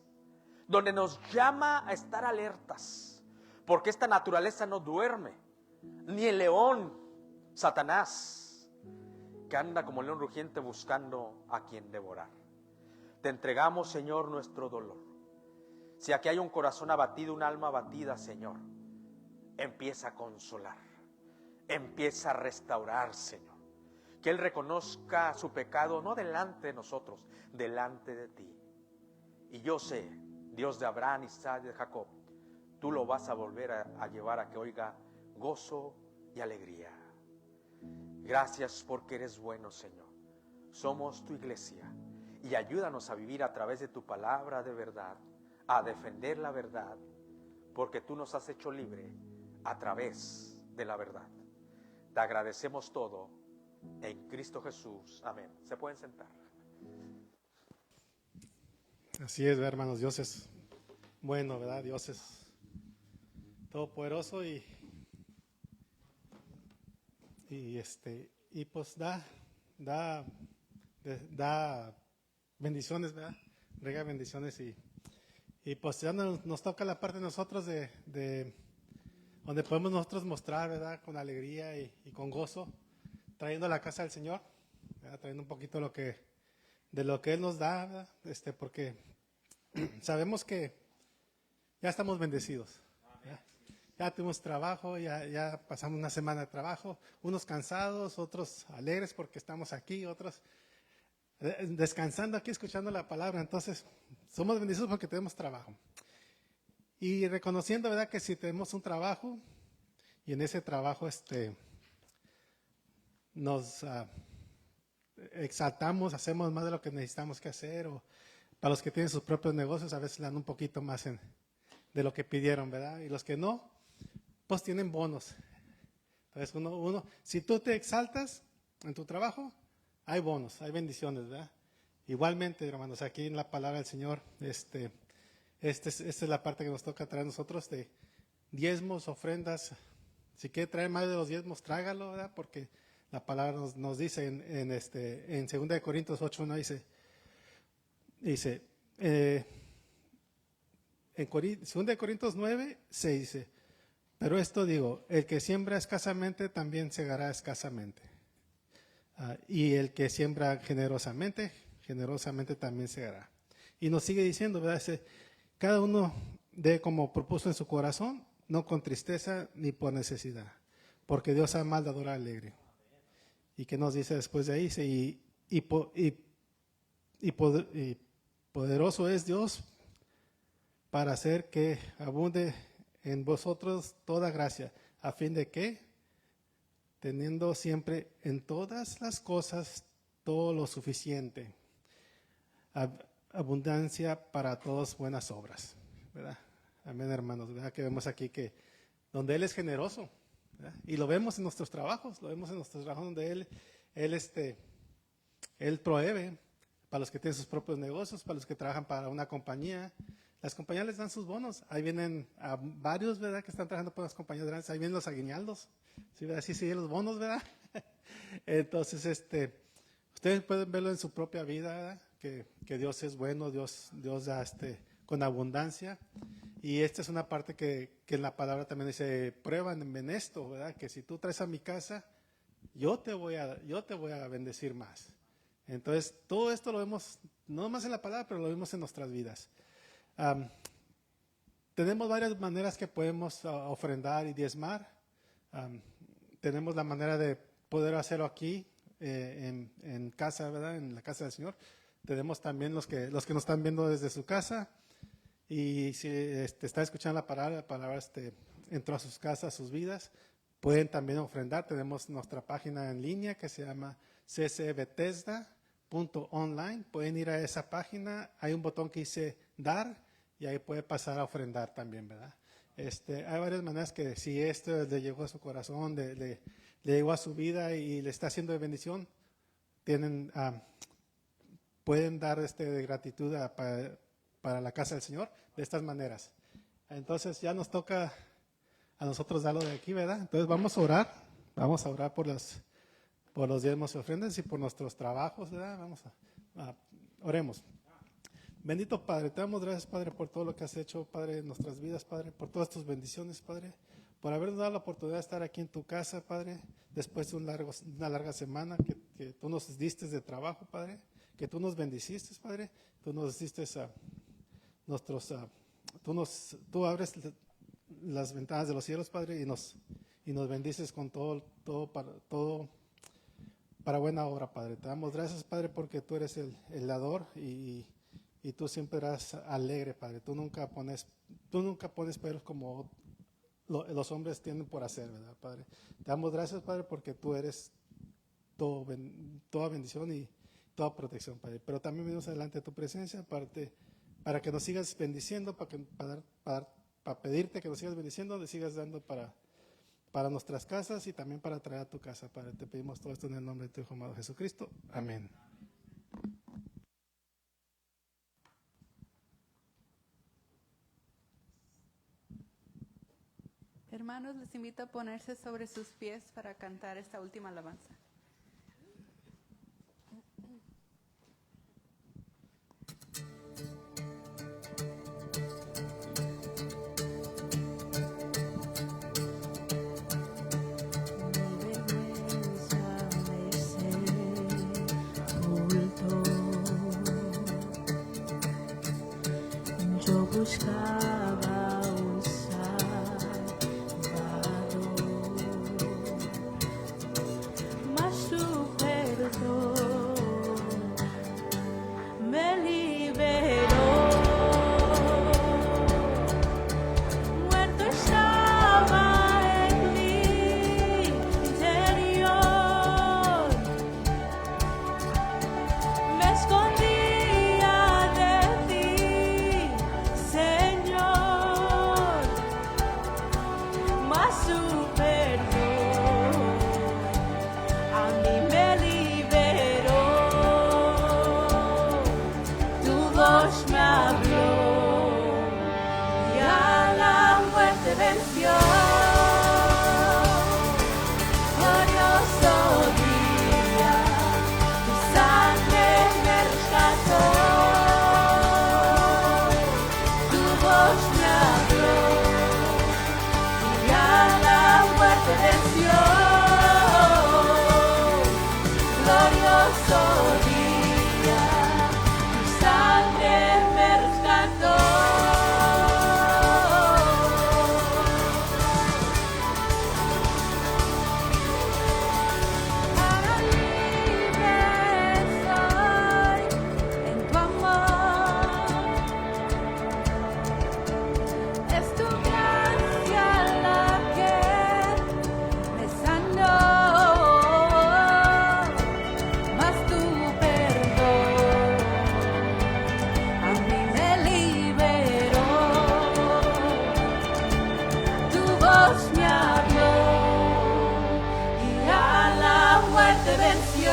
donde nos llama a estar alertas, porque esta naturaleza no duerme, ni el león, Satanás, que anda como león rugiente buscando a quien devorar. Te entregamos, Señor, nuestro dolor. Si aquí hay un corazón abatido, un alma abatida, Señor, empieza a consolar, empieza a restaurar, Señor. Que Él reconozca su pecado, no delante de nosotros, delante de ti. Y yo sé, Dios de Abraham, Isaac y de Jacob, tú lo vas a volver a llevar a que oiga gozo y alegría. Gracias porque eres bueno, Señor. Somos tu iglesia y ayúdanos a vivir a través de tu palabra de verdad, a defender la verdad, porque tú nos has hecho libre a través de la verdad. Te agradecemos todo en Cristo Jesús. Amén. Se pueden sentar. Así es, hermanos, Dios es bueno, ¿verdad? Dios es todopoderoso y pues da bendiciones, ¿verdad? Rega bendiciones y pues ya nos toca la parte de nosotros de donde podemos nosotros mostrar, ¿verdad? Con alegría y con gozo, trayendo a la casa del Señor, ¿verdad? Trayendo un poquito de lo que Él nos da, ¿verdad? Porque sabemos que ya estamos bendecidos. Ya tuvimos trabajo, ya pasamos una semana de trabajo, unos cansados, otros alegres porque estamos aquí, otros descansando aquí, escuchando la palabra. Entonces, somos bendecidos porque tenemos trabajo. Y reconociendo, ¿verdad?, que si tenemos un trabajo y en ese trabajo nos exaltamos, hacemos más de lo que necesitamos que hacer, o para los que tienen sus propios negocios a veces le dan un poquito más de lo que pidieron, ¿verdad? Y los que no, pues tienen bonos. Entonces si tú te exaltas en tu trabajo, hay bonos, hay bendiciones, ¿verdad? Igualmente, hermanos, aquí en la palabra del Señor, esta es la parte que nos toca traer nosotros de diezmos, ofrendas. Si quiere traer más de los diezmos, trágalo, ¿verdad? Porque la palabra nos dice en 2 Corintios 8:1 dice en 2 Corintios 9:6 dice, pero esto digo, el que siembra escasamente también segará escasamente. Y el que siembra generosamente también segará. Y nos sigue diciendo, ¿verdad? Cada uno dé como propuso en su corazón, no con tristeza ni por necesidad, porque Dios ama al dador alegre. ¿Y qué nos dice después de ahí? Dice, y poderoso es Dios para hacer que abunde en vosotros toda gracia, a fin de que, teniendo siempre en todas las cosas todo lo suficiente, abundancia para todas buenas obras, ¿verdad? Amén, hermanos, ¿verdad? Que vemos aquí que donde Él es generoso, ¿verdad? Y lo vemos en nuestros trabajos, donde Él provee para los que tienen sus propios negocios, para los que trabajan para una compañía. Las compañías les dan sus bonos. Ahí vienen a varios, ¿verdad? Que están trabajando por las compañías grandes. Ahí vienen los aguinaldos. ¿Sí, verdad? Sí, los bonos, ¿verdad? Entonces, ustedes pueden verlo en su propia vida, ¿verdad? Que Dios es bueno, Dios da con abundancia. Y esta es una parte que en la palabra también dice, pruébanme en esto, ¿verdad? Que si tú traes a mi casa, yo te voy a bendecir más. Entonces, todo esto lo vemos, no más en la palabra, pero lo vemos en nuestras vidas. Tenemos varias maneras que podemos ofrendar y diezmar. Tenemos la manera de poder hacerlo aquí en casa, ¿verdad? En la casa del Señor. Tenemos también los que nos están viendo desde su casa. Y si está escuchando la palabra entró a sus casas, a sus vidas, pueden también ofrendar. Tenemos nuestra página en línea que se llama ccbethesda.online. Pueden ir a esa página, hay un botón que dice dar y ahí puede pasar a ofrendar también, ¿verdad? Hay varias maneras que si esto le llegó a su corazón, le llegó a su vida y le está haciendo de bendición, pueden dar de gratitud para la casa del Señor de estas maneras. Entonces ya nos toca a nosotros darlo de aquí, ¿verdad? Entonces vamos a orar por los diezmos y ofrendas y por nuestros trabajos, ¿verdad? Oremos. Bendito Padre, te damos gracias, Padre, por todo lo que has hecho, Padre, en nuestras vidas, Padre, por todas tus bendiciones, Padre, por habernos dado la oportunidad de estar aquí en tu casa, Padre, después de una larga semana que tú nos diste de trabajo, Padre, que tú nos bendiciste, Padre, tú nos diste tú abres las ventanas de los cielos, Padre, y nos bendices con todo para buena obra, Padre. Te damos gracias, Padre, porque tú eres el dador y tú siempre eres alegre, Padre. Tú nunca pones peros como los hombres tienen por hacer, ¿verdad, Padre? Te damos gracias, Padre, porque tú eres toda bendición y toda protección, Padre. Pero también venimos adelante de tu presencia para que nos sigas bendiciendo, para pedirte que nos sigas bendiciendo, le sigas dando para nuestras casas y también para traer a tu casa, Padre. Te pedimos todo esto en el nombre de tu Hijo amado Jesucristo. Amén. Hermanos, les invito a ponerse sobre sus pies para cantar esta última alabanza. Yo buscaba un Salvador, mas tu perdón me liberó. Muerto estaba en mi interior, glorioso día, tu sangre me rescató. Ahora libre soy en tu amor. Es tu gracia la que me sanó, mas tu perdón a mí me liberó. Tu voz me habló y a la muerte venció.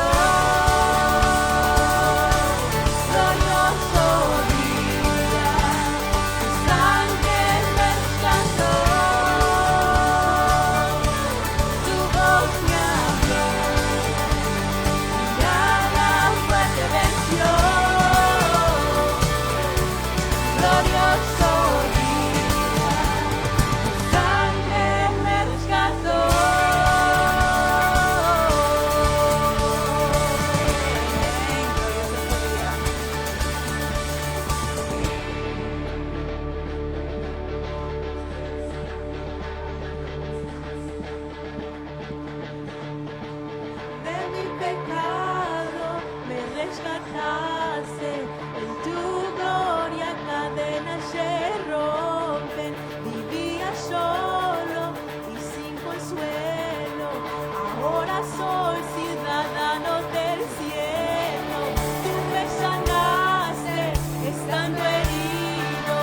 Glorioso día, tu sangre me rescató. Tu voz me habló y a la muerte venció. Glorioso día, tu sangre me rescató. De mi pecado me rescataste, en tu gloria cadenas se rompen. Vivía solo y sin consuelo, ahora soy ciudadano del cielo. Tú me sanaste estando herido,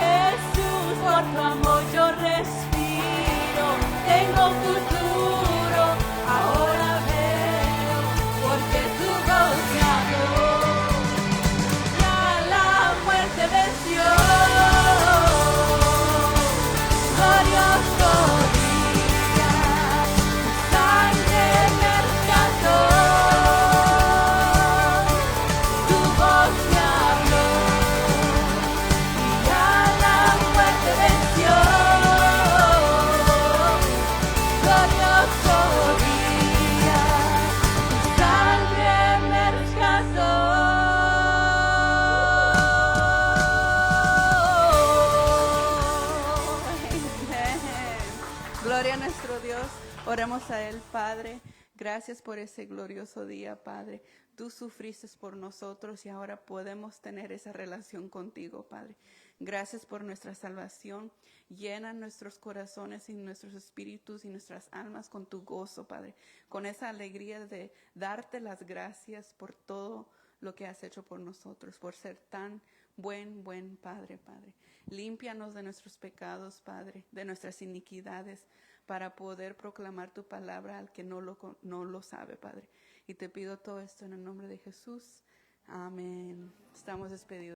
Jesús, por tu amor yo respiro. Tengo futuro, ahora veo, porque tu voz me habló. Ya la muerte venció. Glorioso día, tu sangre me rescató. Tu voz me habló y ya la muerte venció. Glorioso día, tu sangre me rescató. Amén. Gloria a nuestro Dios. Oremos a Él, Padre. Gracias por ese glorioso día, Padre. Tú sufriste por nosotros y ahora podemos tener esa relación contigo, Padre. Gracias por nuestra salvación. Llena nuestros corazones y nuestros espíritus y nuestras almas con tu gozo, Padre. Con esa alegría de darte las gracias por todo lo que has hecho por nosotros, por ser tan buen Padre, Padre. Límpianos de nuestros pecados, Padre, de nuestras iniquidades, para poder proclamar tu palabra al que no lo sabe, Padre. Y te pido todo esto en el nombre de Jesús. Amén. Estamos despedidos.